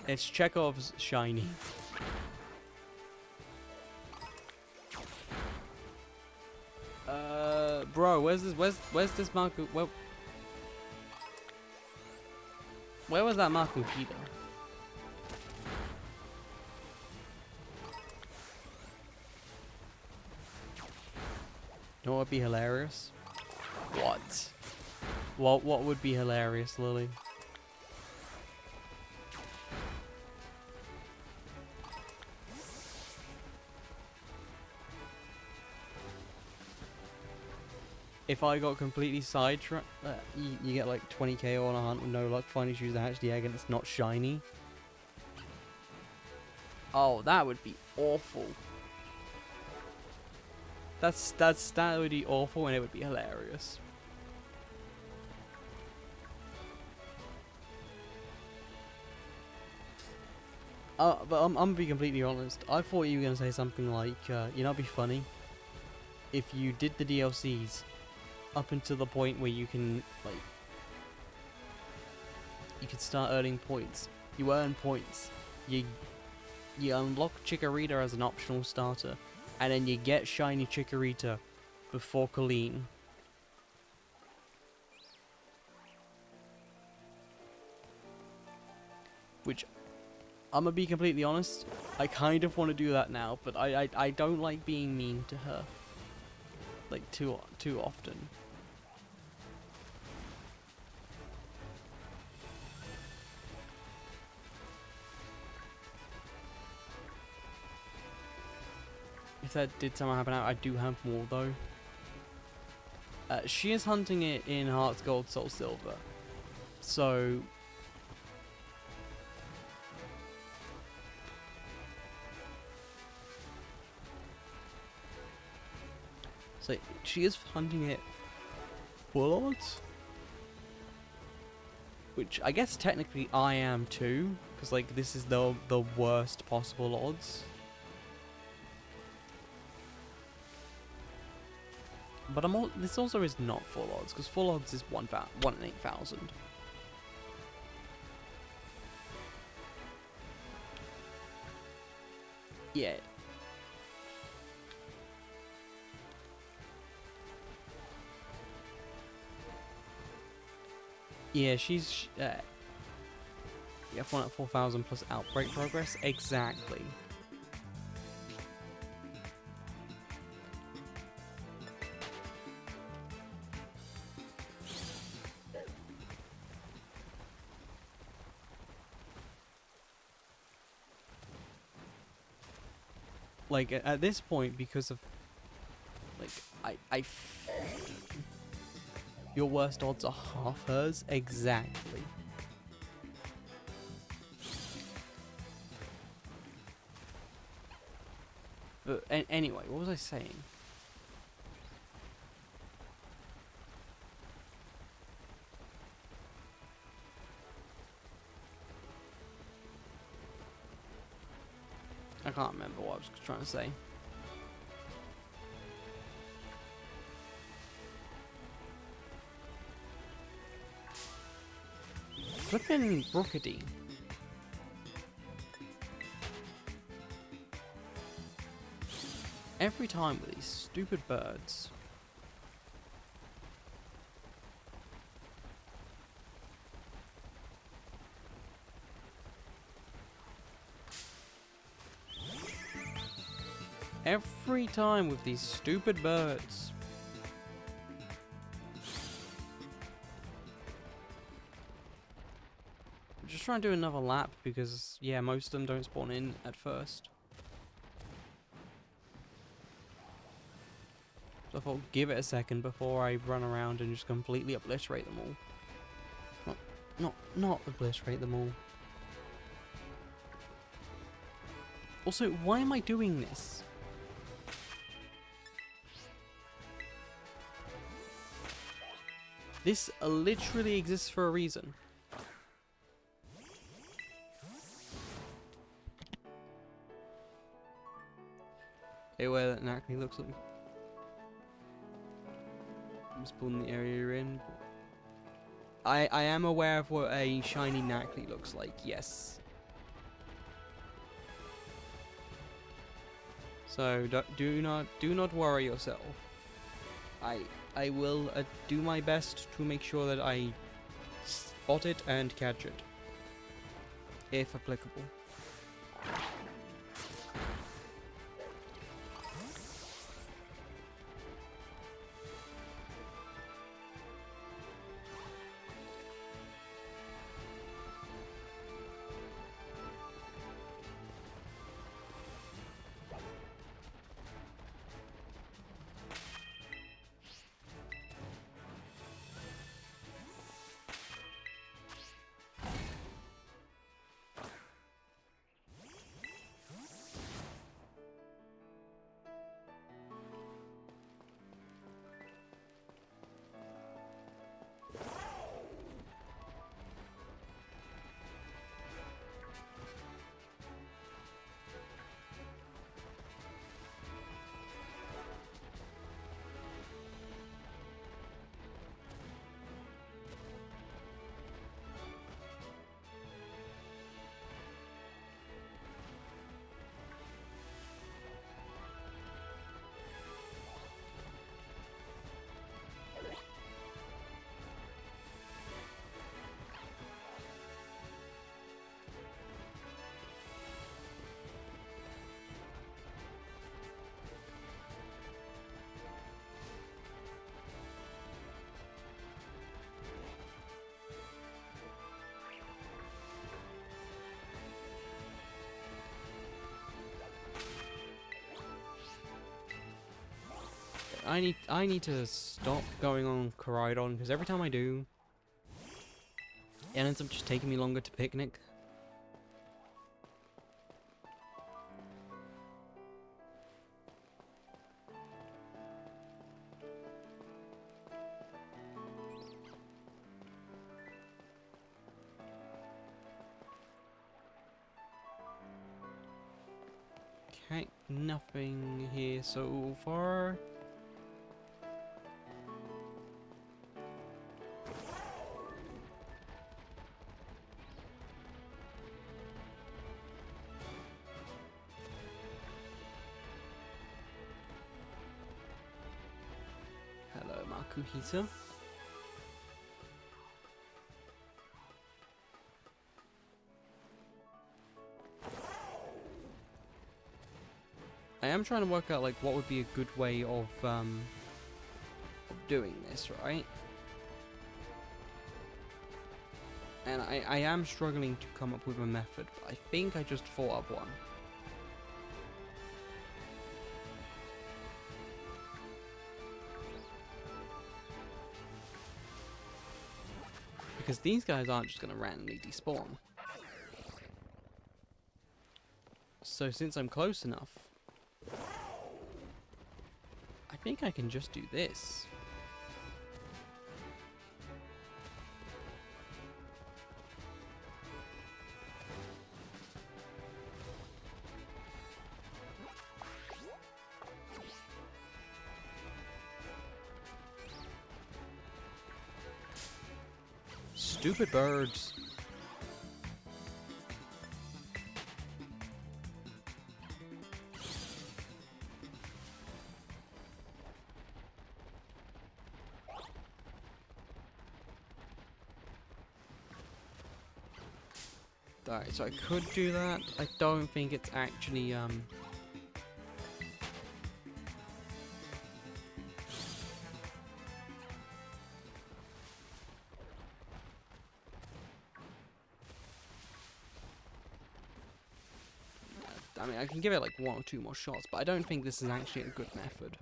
It's Chekhov's shiny. Bro, where's this Marco? Where was that Marco Cheetah? You know what would be hilarious? What? What would be hilarious, Lily? If I got completely sidetracked, you get like 20k on a hunt with no luck, finally choose to hatch the egg and it's not shiny. Oh, that would be awful. That would be awful and it would be hilarious. But I'm gonna be completely honest. I thought you were gonna say something like, you know, it'd be funny if you did the DLCs up until the point where you can, like, you could start earning points. You earn points. You unlock Chikorita as an optional starter, and then you get shiny Chikorita before Colleen. Which, I'm gonna be completely honest, I kind of want to do that now, but I don't like being mean to her, like, too often. If that did somehow happen out, I do have more though. She is hunting it in Hearts Gold, Soul Silver. So she is hunting it full odds. Which I guess technically I am too, because like this is the worst possible odds. But this also is not full odds, because full odds is 1 in 8,000. Yeah. Yeah, she's yeah, 1 at 4,000 plus outbreak progress. Exactly. Like at this point, because of like your worst odds are half hers. Exactly. But anyway, what was I saying? I can't remember what I was trying to say. Flippin' Brookity. Every time with these stupid birds. Every time with these stupid birds. I'm just trying to do another lap because, yeah, most of them don't spawn in at first. So I thought, give it a second before I run around and just completely obliterate them all. Not obliterate them all. Also, why am I doing this? This literally exists for a reason. where that actually looks like. I'm just pulling the area you're in. I am aware of what a shiny Nacli looks like, yes. So do not worry yourself. I will do my best to make sure that I spot it and catch it, if applicable. I need to stop going on Koraidon, because every time I do, it ends up just taking me longer to picnic. Okay, nothing here so far. Hello, Makuhita. I am trying to work out like what would be a good way of doing this, right? And I am struggling to come up with a method, but I think I just thought up one. Because these guys aren't just going to randomly despawn. So since I'm close enough, I think I can just do this. Stupid birds. Alright, so I could do that. I don't think it's actually, I mean, I can give it like 1 or 2 more shots, but I don't think this is actually a good method.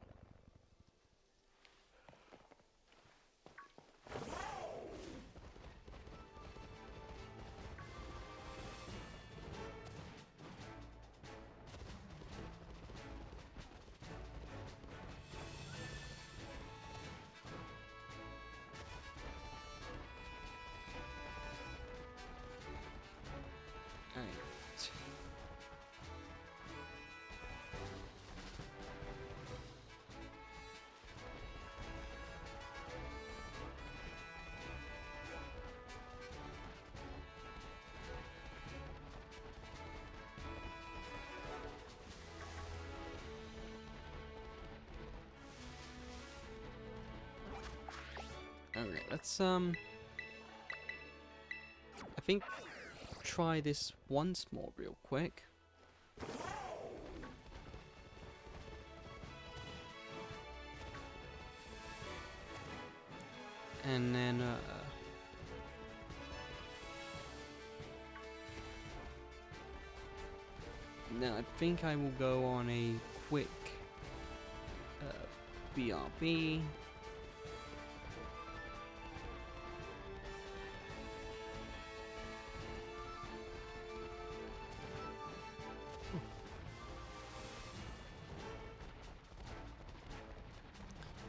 Okay, let's I think try this once more real quick. And then I think I will go on a quick BRB.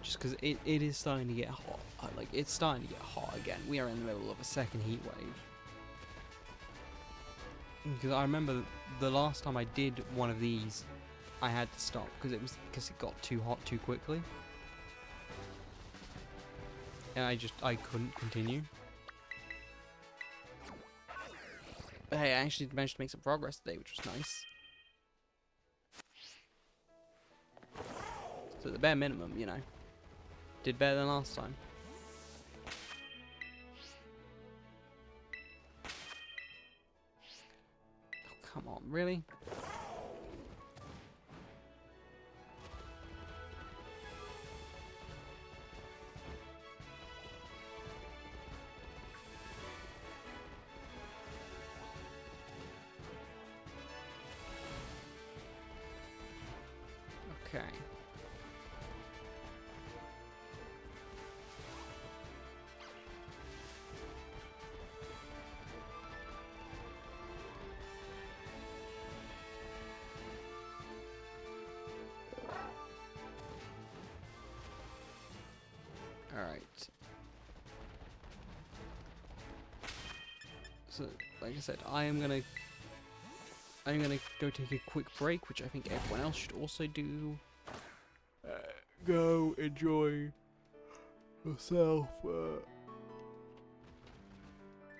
Just because it is starting to get hot. Like, it's starting to get hot again. We are in the middle of a second heat wave. Because I remember the last time I did one of these, I had to stop because it got too hot too quickly. And I couldn't continue. But hey, I actually managed to make some progress today, which was nice. So the bare minimum, you know. Did better than last time. Oh, come on, really? Okay. Alright. So, like I said, I'm gonna go take a quick break, which I think everyone else should also do. Go enjoy yourself.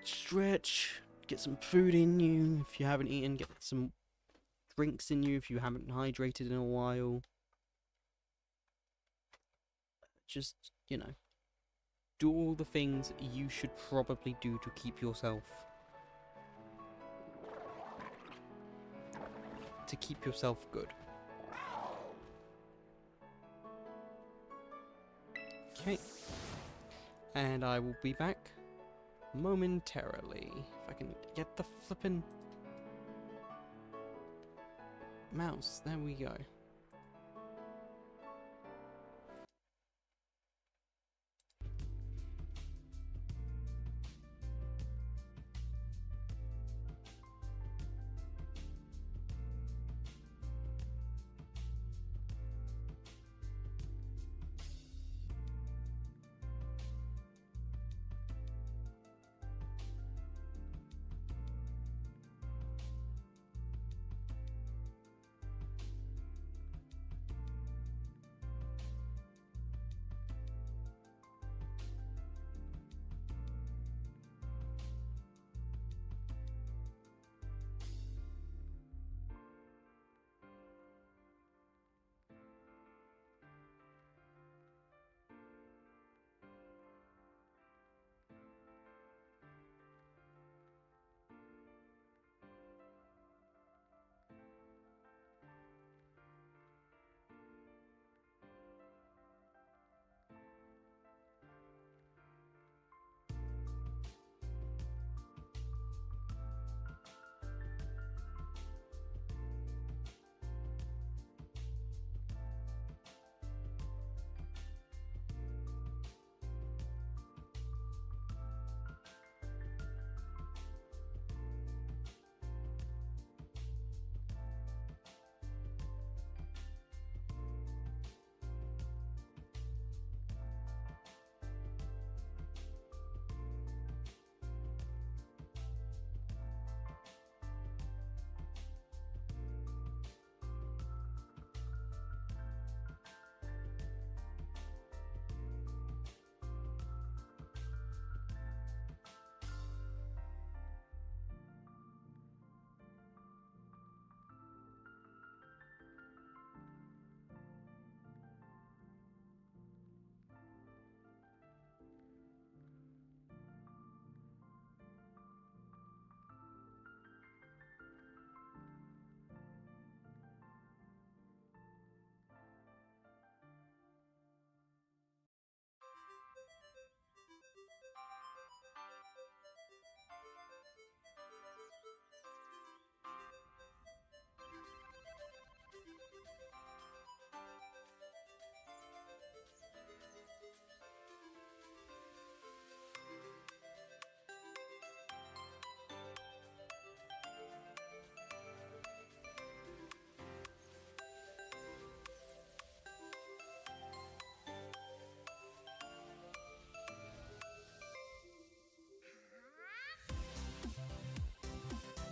Stretch. Get some food in you if you haven't eaten. Get some drinks in you if you haven't hydrated in a while. Just, you know, do all the things you should probably do to keep yourself good. Okay. And I will be back momentarily. If I can get the flippin' mouse. There we go.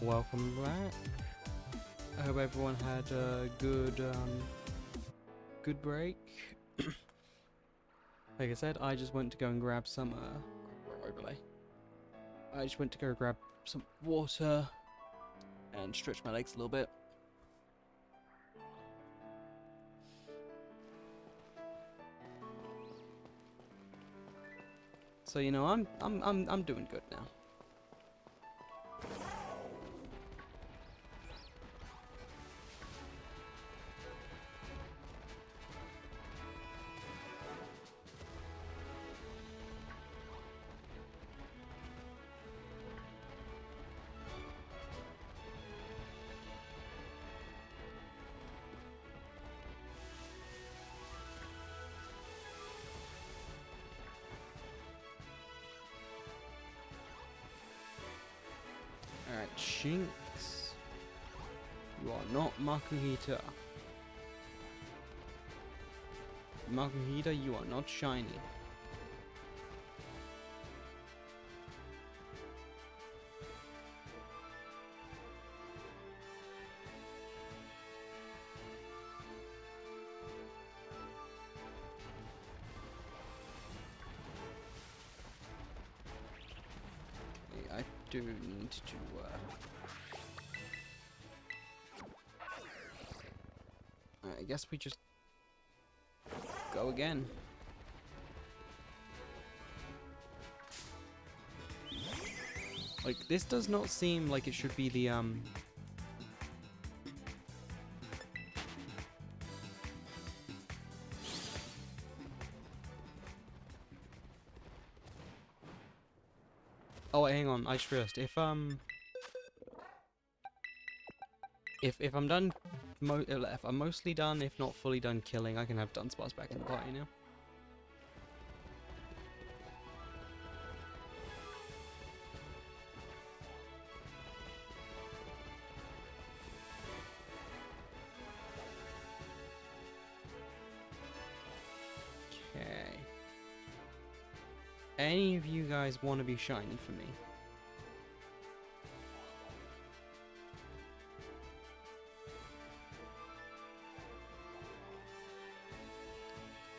Welcome back. I hope everyone had a good break. Like I said, I just went to go and grab some overlay. I just went to go grab some water and stretch my legs a little bit. So you know, I'm doing good now. Alright, Shinx. You are not Makuhita. Makuhita, you are not shiny. I do need to I guess we just go again. Like, this does not seem like it should be the Oh, wait, hang on. I just realized if I'm done, if I'm mostly done, if not fully done killing, I can have Dunsparce back in the party now. Okay. Any of you guys want to be shiny for me?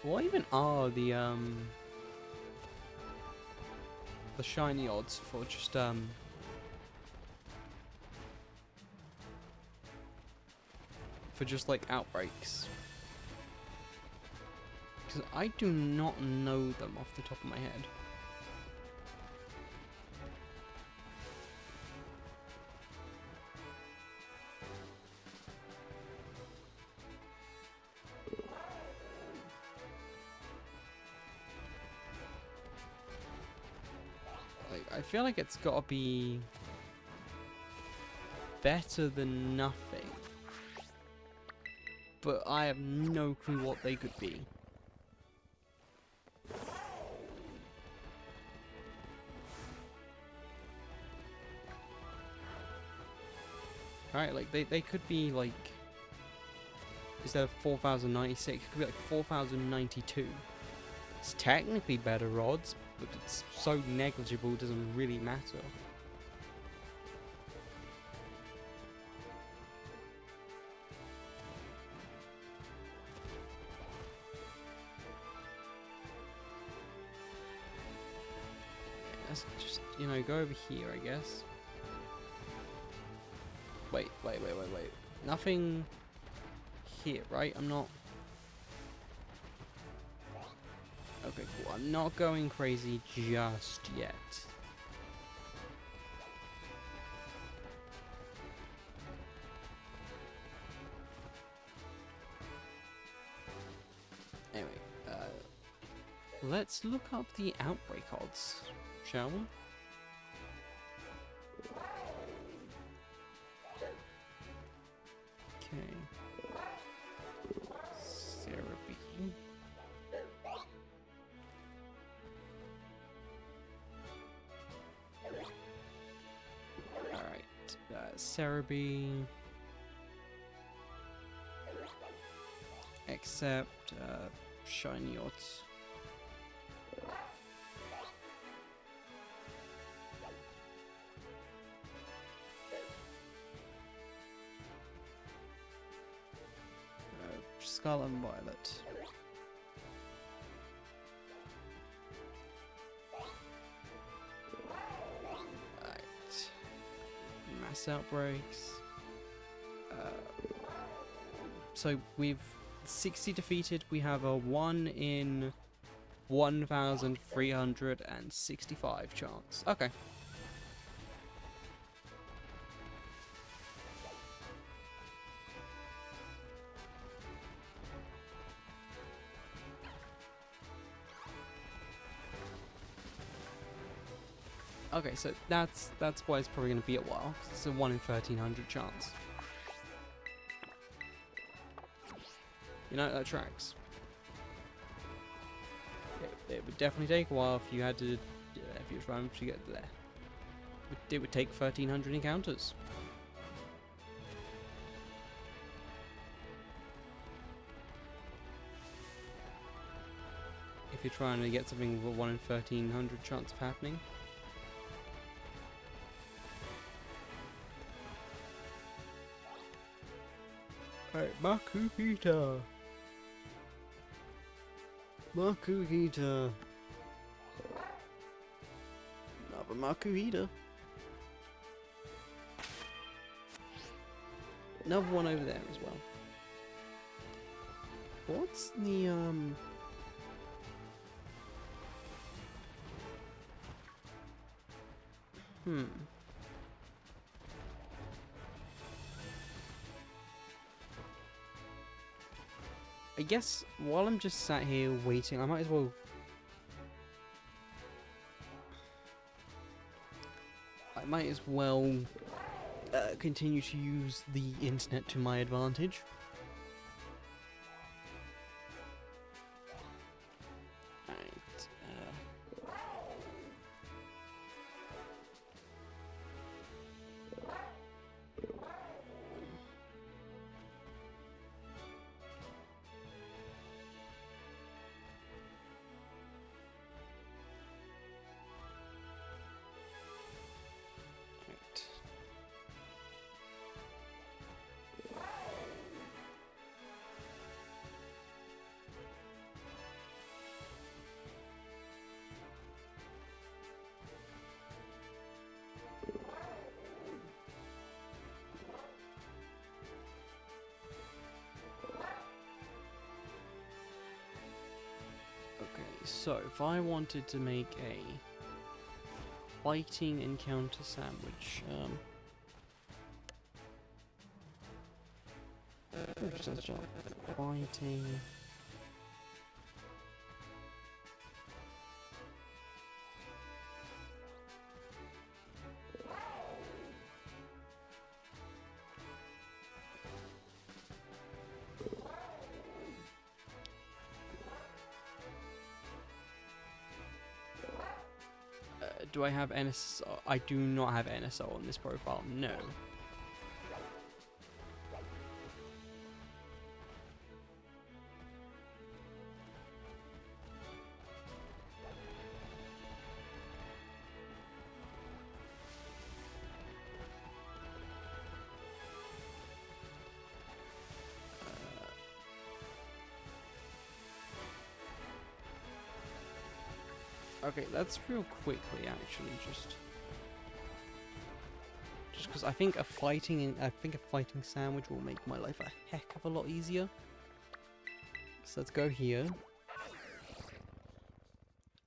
What even are the shiny odds for just like outbreaks? Because I do not know them off the top of my head. I feel like it's gotta be better than nothing, but I have no clue what they could be. Alright, like they could be like, instead of 4096, it could be like 4092. It's technically better odds, but it's so negligible it doesn't really matter. Let's just, you know, go over here, I guess. Wait. Nothing here, right? I'm not... Okay, cool. I'm not going crazy just yet. Anyway, let's look up the outbreak odds, shall we? Okay. Therapy. Alright, Cerebi. Except, shiny odds. Scarlet and Violet. Right. Mass outbreaks. So we've 60 defeated. We have a 1 in 1,365 chance. Okay. Okay, so that's why it's probably going to be a while, 'cause it's a 1 in 1,300 chance. You know, that tracks. It would definitely take a while if you had to, if you were trying to get there. It would take 1,300 encounters. If you're trying to get something with a 1 in 1,300 chance of happening. Alright, Makuhita. Makuhita. Another Makuhita. Another one over there as well. What's the I guess while I'm just sat here waiting, I might as well... continue to use the internet to my advantage. Right. Okay, so if I wanted to make a fighting encounter sandwich, fighting. Do I have NSO? I do not have NSO on this profile, no. Okay, let's real quickly actually just because I think a fighting sandwich will make my life a heck of a lot easier. So let's go here.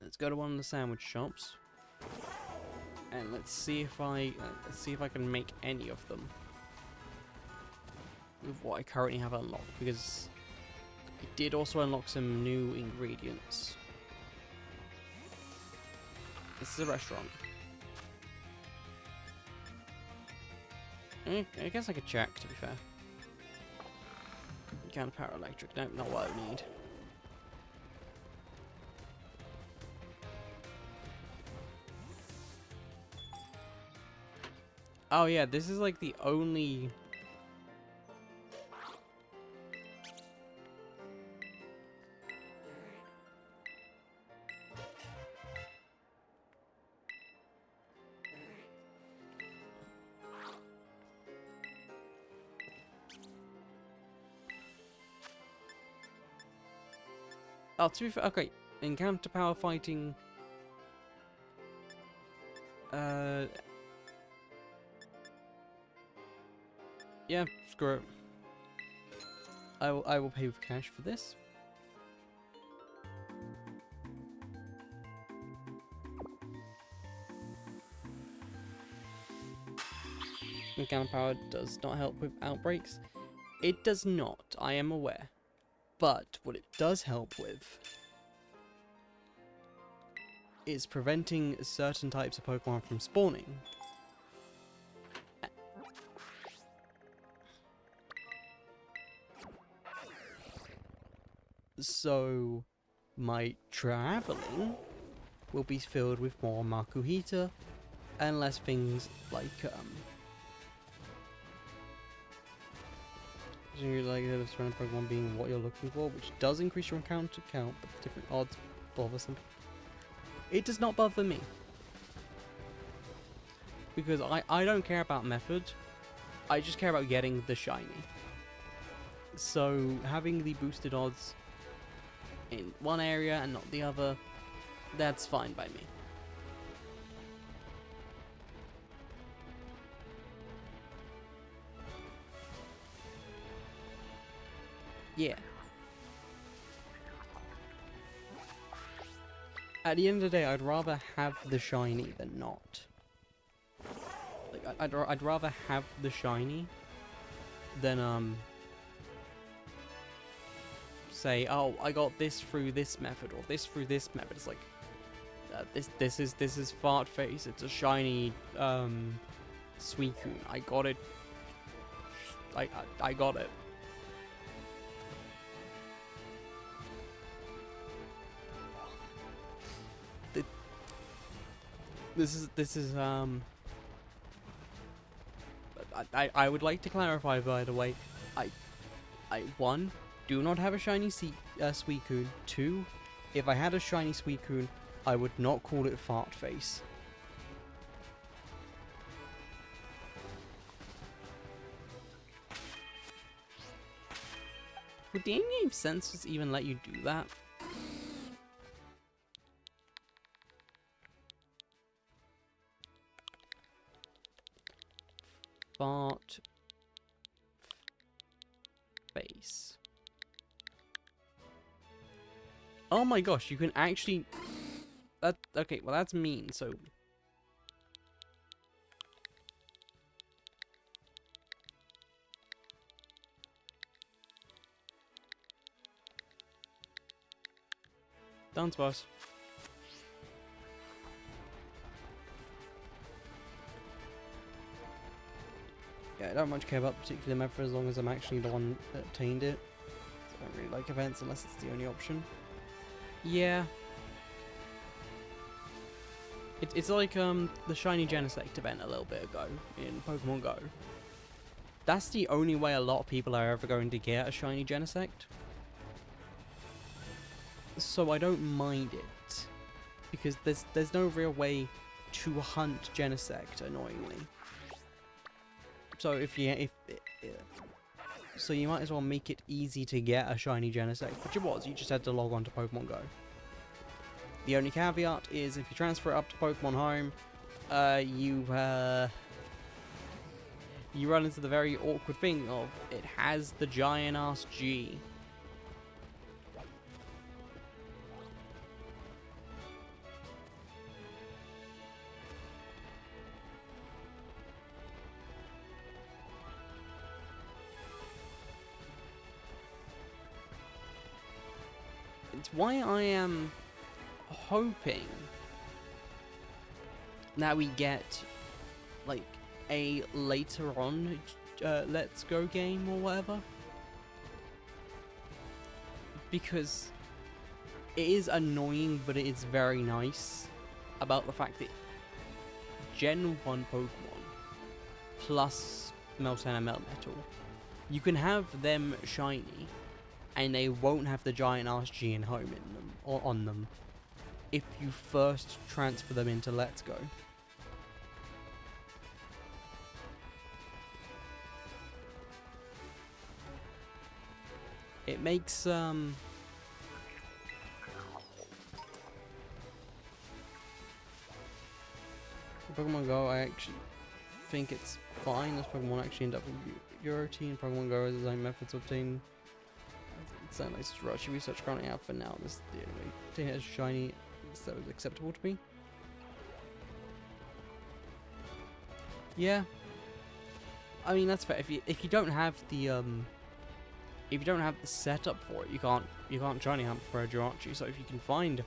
Let's go to one of the sandwich shops, and let's see if I can make any of them with what I currently have unlocked, because I did also unlock some new ingredients. This is a restaurant. I guess I could check, to be fair. Kind of power electric. No, not what I need. Oh yeah, this is like the only... Oh, to be fair, okay. Encounter power fighting. Yeah, screw it. I will pay with cash for this. Encounter power does not help with outbreaks. It does not, I am aware. But what it does help with is preventing certain types of Pokemon from spawning. So my traveling will be filled with more Makuhita and less things like the surrounding Pokemon being what you're looking for, which does increase your encounter count, but the different odds bother some. It does not bother me. Because I don't care about method, I just care about getting the shiny. So having the boosted odds in one area and not the other, that's fine by me. Yeah. At the end of the day, I'd rather have the shiny than not. Like, I'd rather have the shiny than, say, oh, I got this through this method, or this through this method. It's like, this is Fart Face, it's a shiny, Suicune. I got it. I got it. This is I would like to clarify, by the way, I one, do not have a shiny Suicune. 2, if I had a shiny Suicune, I would not call it Fart Face. Would the in-game sensors even let you do that? Fart Face. Oh my gosh, you can actually... Okay, well that's mean, so... Dance boss. Yeah, I don't much care about the particular method as long as I'm actually the one that obtained it. So I don't really like events unless it's the only option. Yeah. It's like the shiny Genesect event a little bit ago in Pokemon Go. That's the only way a lot of people are ever going to get a shiny Genesect. So I don't mind it. Because there's no real way to hunt Genesect, annoyingly. So so you might as well make it easy to get a shiny Genesect, which it was. You just had to log on to Pokemon Go. The only caveat is if you transfer it up to Pokemon Home, you run into the very awkward thing of it has the giant ass G. It's why I am hoping that we get like a later on Let's Go game or whatever, because it is annoying but it is very nice about the fact that Gen 1 Pokemon plus Meltan and Melmetal, you can have them shiny and they won't have the giant ass G in home in them or on them if you first transfer them into Let's Go. It makes Pokemon Go, I actually think it's fine as Pokemon actually end up with your routine. Pokemon Go has its own methods of obtaining. It's not like Jirachi research currently out for now. This is the only way to hit a shiny that was acceptable to me. Yeah. I mean that's fair. If you don't have the setup for it, you can't shiny hunt for a Jirachi. So if you can find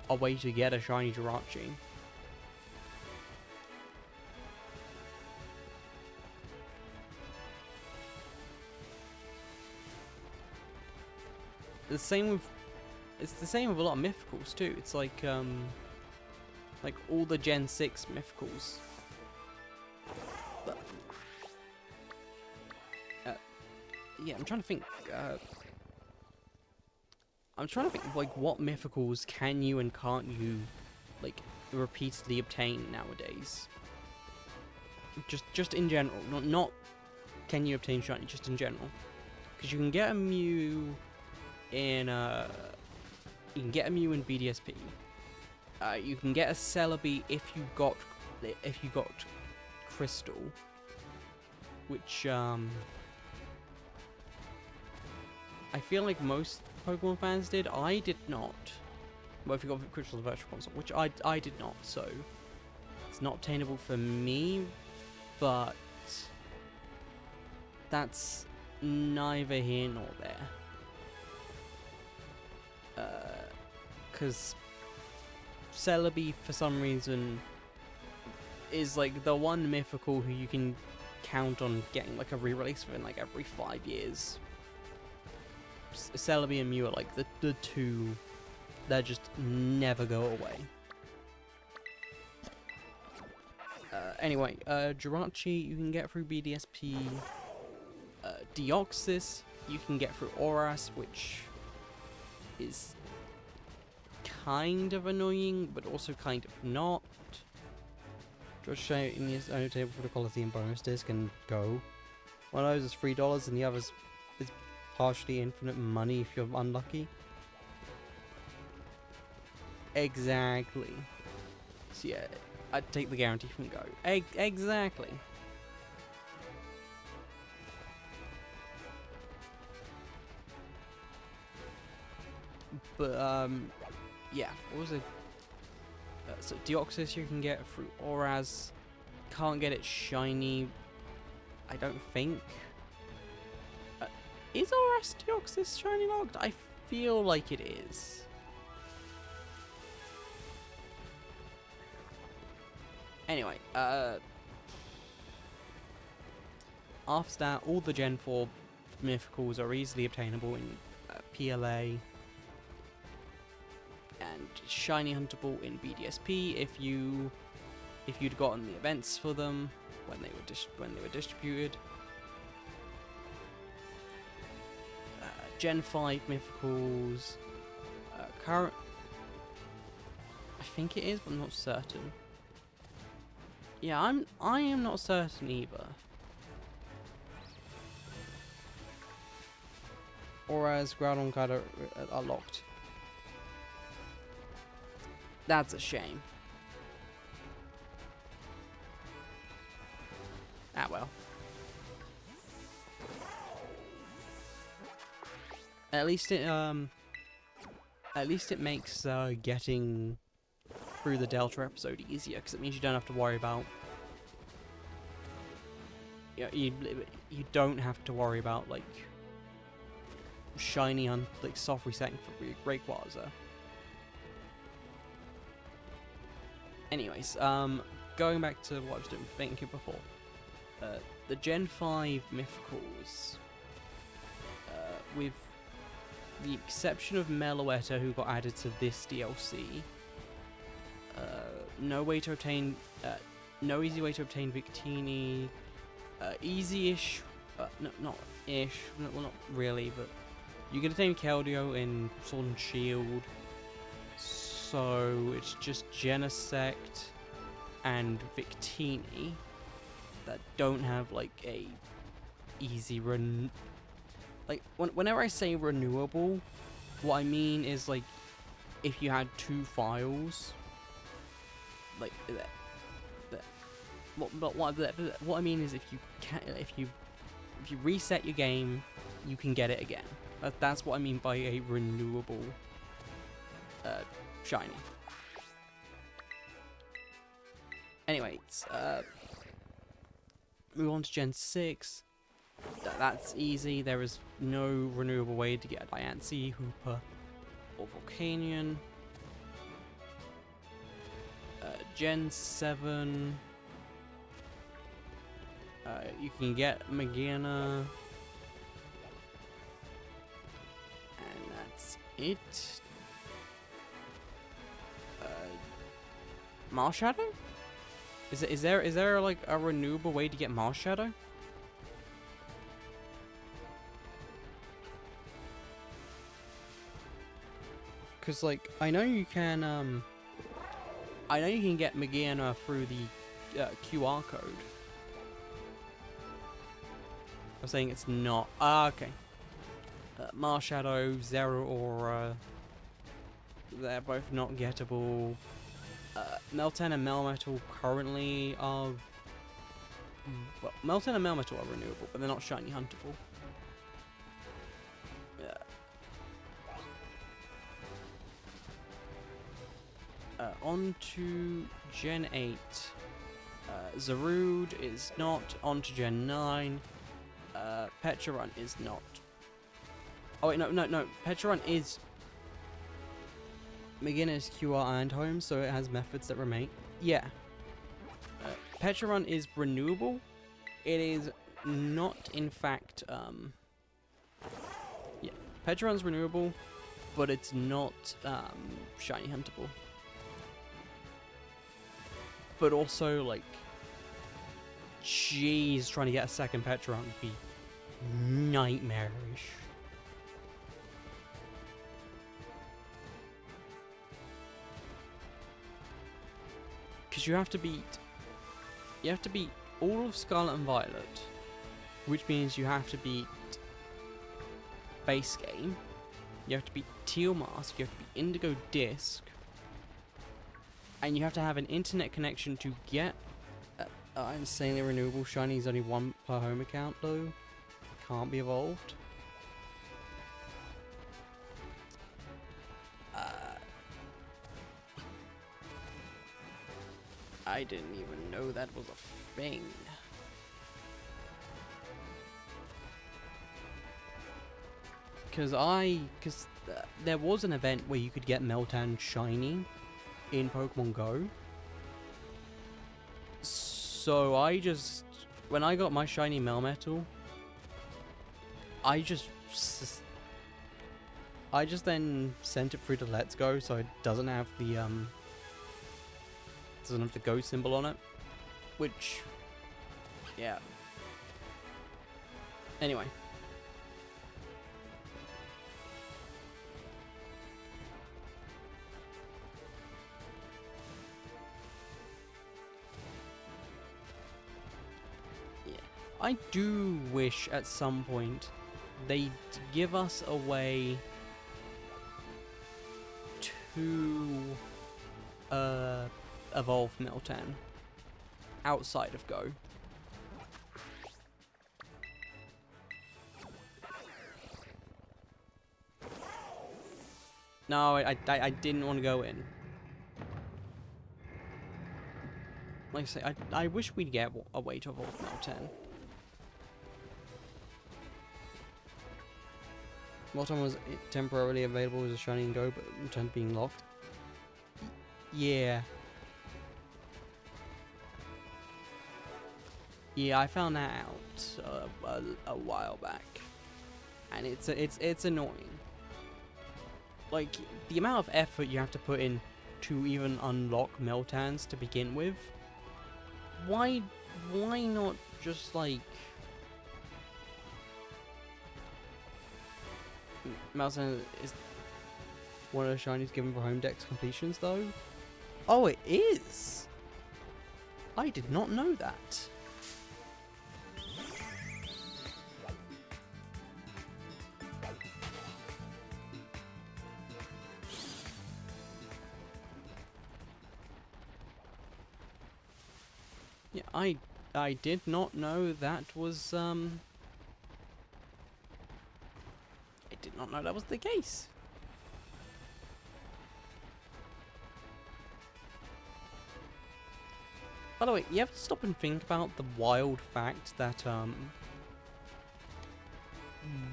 a way to get a shiny Jirachi, it's the same with a lot of mythicals too. It's like all the Gen 6 mythicals. But, yeah, I'm trying to think. Like what mythicals can you and can't you like repeatedly obtain nowadays? Just in general, not can you obtain shiny, just in general, because you can get a Mew in BDSP. You can get a Celebi if you got Crystal, which I feel like most Pokemon fans did. I did not. Well, if you got Crystal Virtual Console, which I did not, so it's not obtainable for me, but that's neither here nor there. Because Celebi, for some reason, is like the one mythical who you can count on getting like a re-release within like every 5 years. Celebi and Mew are like the two that just never go away. Anyway, Jirachi you can get through BDSP. Deoxys you can get through Oras, which is kind of annoying, but also kind of not. Just showing his own table for the Coliseum bonus disc and go. One of those is $3 and the other is partially infinite money if you're unlucky. Exactly. So yeah, I'd take the guarantee from Go. Exactly. But yeah, what was it? So Deoxys you can get through Oras. Can't get it shiny, I don't think. Is Oras Deoxys shiny locked? I feel like it is. Anyway, after that, all the Gen 4 mythicals are easily obtainable in PLA. And shiny huntable in BDSP if you'd gotten the events for them when they were distributed. Gen 5 mythicals, current. I think it is, but I'm not certain. Yeah, I am not certain either. Or as Groudon kind of are locked. That's a shame. Ah well. At least it makes getting through the Delta episode easier, because it means you don't have to worry about. Yeah, you don't have to worry about like shiny on like soft resetting for Rayquaza. Anyways, going back to what I was thinking before, the Gen 5 mythicals, with the exception of Meloetta, who got added to this DLC, no easy way to obtain Victini, easy-ish, no, not ish, well not really, but you can obtain Keldeo in Sword and Shield. So it's just Genesect and Victini that don't have like a easy like whenever I say renewable, what I mean is like if you had 2 files, like what I mean is if you reset your game, you can get it again. That's what I mean by a renewable shiny. Anyways, move on to Gen 6. That's easy. There is no renewable way to get a Diancie, Hooper, or Volcanion. Gen 7. You can get Magearna. And that's it. Marshadow? Is there like a renewable way to get Marshadow? Cause like I know you can get Magearna through the QR code. I'm saying it's not. Okay. Marshadow, Zeraora. They're both not gettable. Meltan and Melmetal currently are... Well, Meltan and Melmetal are renewable, but they're not shiny huntable. On to Gen 8. Zarude is not. On to Gen 9. Pecharunt is not. Oh wait, no. Pecharunt is Magearna's QR and home, so it has methods that remain. Yeah. Pecharunt is renewable. It is not, in fact, yeah. Pecharunt's renewable, but it's not, shiny huntable. But also, like, jeez, trying to get a second Pecharunt would be nightmarish. Because you have to beat all of Scarlet and Violet, which means you have to beat base game, you have to beat Teal Mask, you have to beat Indigo Disc, and you have to have an internet connection to get insanely renewable shiny. Is only one per home account though, can't be evolved. I didn't even know that was a thing. Because there was an event where you could get Meltan shiny in Pokemon Go. So when I got my shiny Melmetal, I just then sent it through to Let's Go, so it doesn't have the Go symbol on it, which, yeah. Anyway. Yeah. I do wish at some point they'd give us a way to, evolve Meltan outside of Go. No, I didn't want to go in. Like I say, I wish we'd get a way to evolve Meltan. Meltan was temporarily available as a shiny in Go, but returned being locked. Yeah. Yeah, I found that out a while back, and it's annoying. Like, the amount of effort you have to put in to even unlock Meltans to begin with. Why not just like Meltan is one of the shinies given for home dex completions though? Oh, it is. I did not know that. Yeah, I did not know that was I did not know that was the case. By the way, you have to stop and think about the wild fact that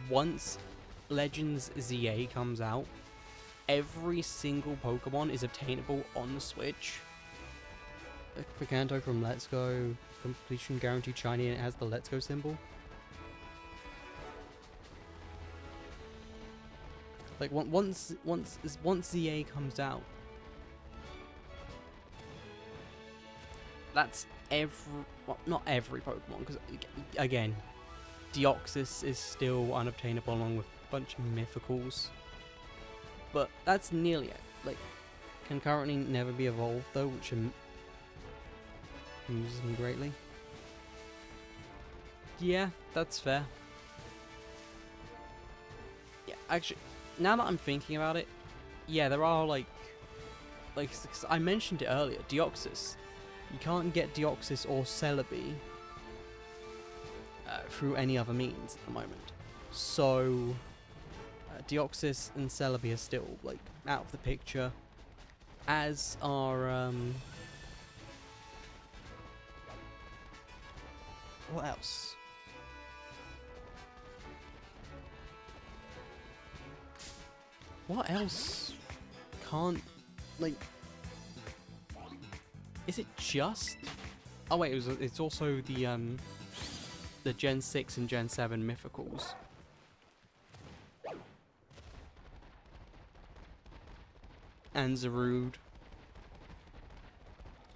once Legends ZA comes out, every single Pokemon is obtainable on the Switch. Like for Kanto from Let's Go, completion guaranteed shiny, and it has the Let's Go symbol. Like once ZA comes out, that's well, not every Pokemon, because again, Deoxys is still unobtainable along with a bunch of Mythicals. But that's nearly it. Like, can currently never be evolved though, which amuses me greatly. Yeah, that's fair. Yeah, actually, now that I'm thinking about it, yeah, there are like I mentioned it earlier, Deoxys. You can't get Deoxys or Celebi through any other means at the moment. So, Deoxys and Celebi are still, like, out of the picture. As are, what else? What else can't, like... Is it just... Oh wait, it's also the Gen 6 and Gen 7 Mythicals. And Zarude.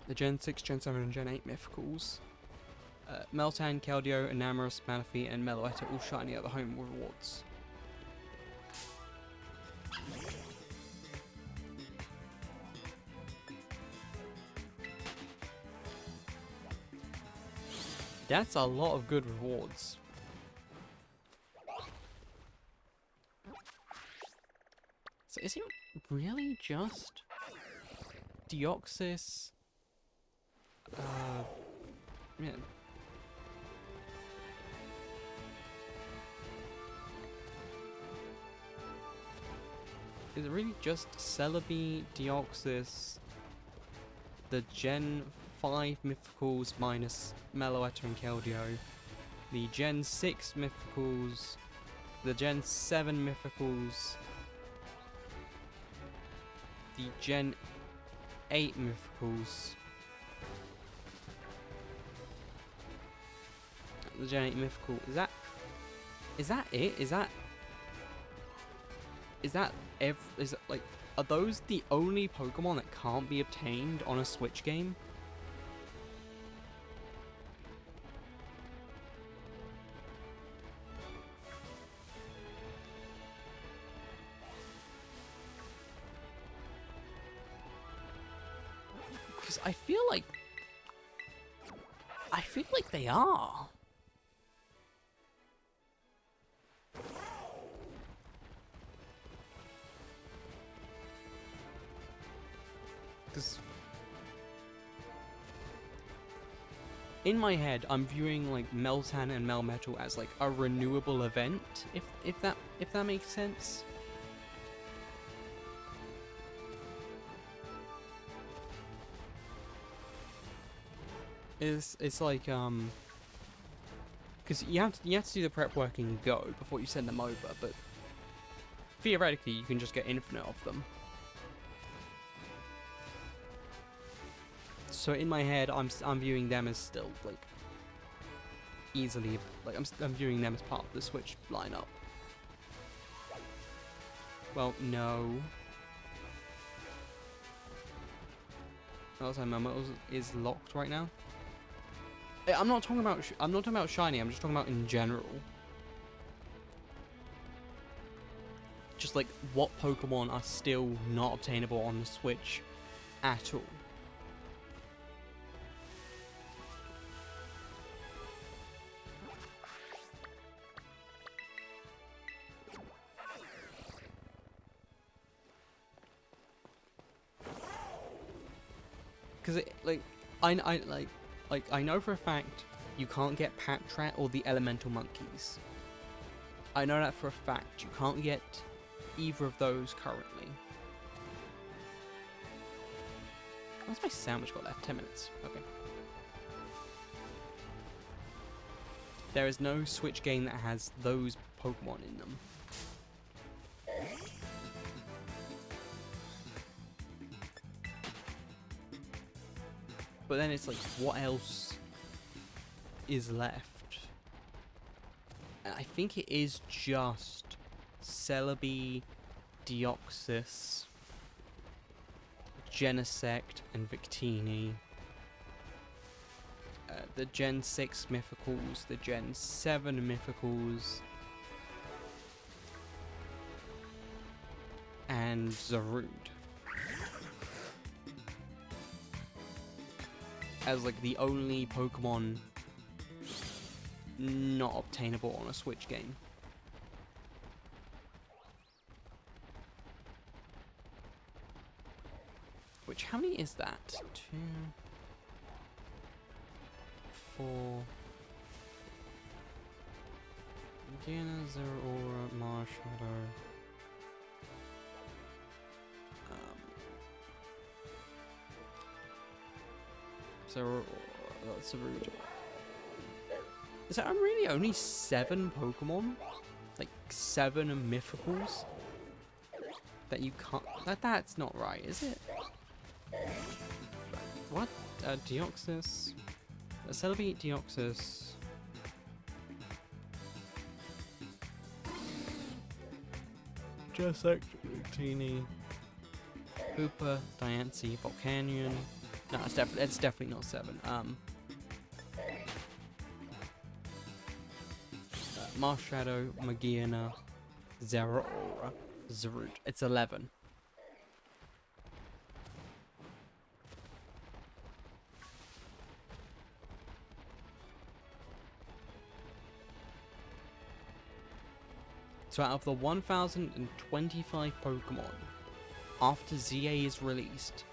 The Gen 6, Gen 7 and Gen 8 Mythicals. Meltan, Keldeo, Enamorus, Manaphy and Meloetta all shiny at the home rewards. That's a lot of good rewards. So is it really just Deoxys? Yeah. Is it really just Celebi, Deoxys, the Gen 5 Mythicals minus Meloetta and Keldeo, the Gen 6 Mythicals, the Gen 7 Mythicals, the Gen 8 Mythicals, the Gen 8 Mythical, is that it? Is it like, are those the only Pokemon that can't be obtained on a Switch game? Because I feel like they are. Because in my head, I'm viewing like Meltan and Melmetal as like a renewable event, if that makes sense. It's like because you have to do the prep work in Go before you send them over, but theoretically you can just get infinite of them. So in my head, I'm viewing them as still like easily, like I'm viewing them as part of the Switch lineup. Well, no. Also, Melmetal is locked right now. I'm not talking about shiny. I'm just talking about in general. Just like what Pokemon are still not obtainable on the Switch at all. Because like I like Like, I know for a fact you can't get Patrat or the Elemental Monkeys. I know that for a fact. You can't get either of those currently. What's my sandwich got left? 10 minutes. Okay. There is no Switch game that has those Pokemon in them. But then it's like, what else is left? And I think it is just Celebi, Deoxys, Genesect, and Victini. The Gen 6 Mythicals, the Gen 7 Mythicals, and Zarude. As like the only Pokemon not obtainable on a Switch game. Which, how many is that? 2, 4. Giana, Zeraora, Marshadow. Zeraora, that's Zarude. Is that really only 7 Pokemon? Like 7 Mythicals? That you can't... That's not right, is it? What? Deoxys... Celebi, Deoxys... Genesect, Victini... Hooper, Diancie, Volcanion... No, it's definitely not 7. Marshadow, Magiana, Zeraora, Zarude. It's 11. So out of the 1,025 Pokemon, after ZA is released,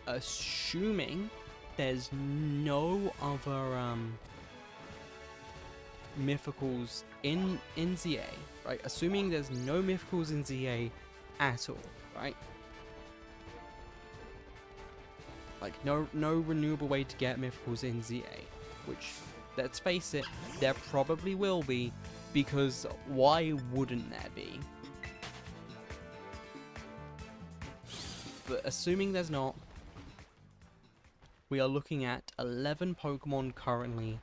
assuming there's no other Mythicals in ZA, right? Assuming there's no Mythicals in ZA at all, right? Like no renewable way to get Mythicals in ZA, which, let's face it, there probably will be, because why wouldn't there be? But assuming there's not, we are looking at 11 Pokemon currently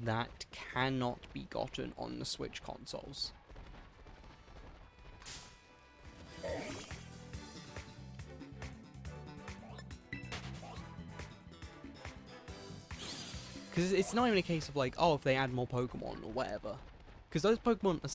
that cannot be gotten on the Switch consoles. Because it's not even a case of like, oh, if they add more Pokemon or whatever. Because those Pokemon are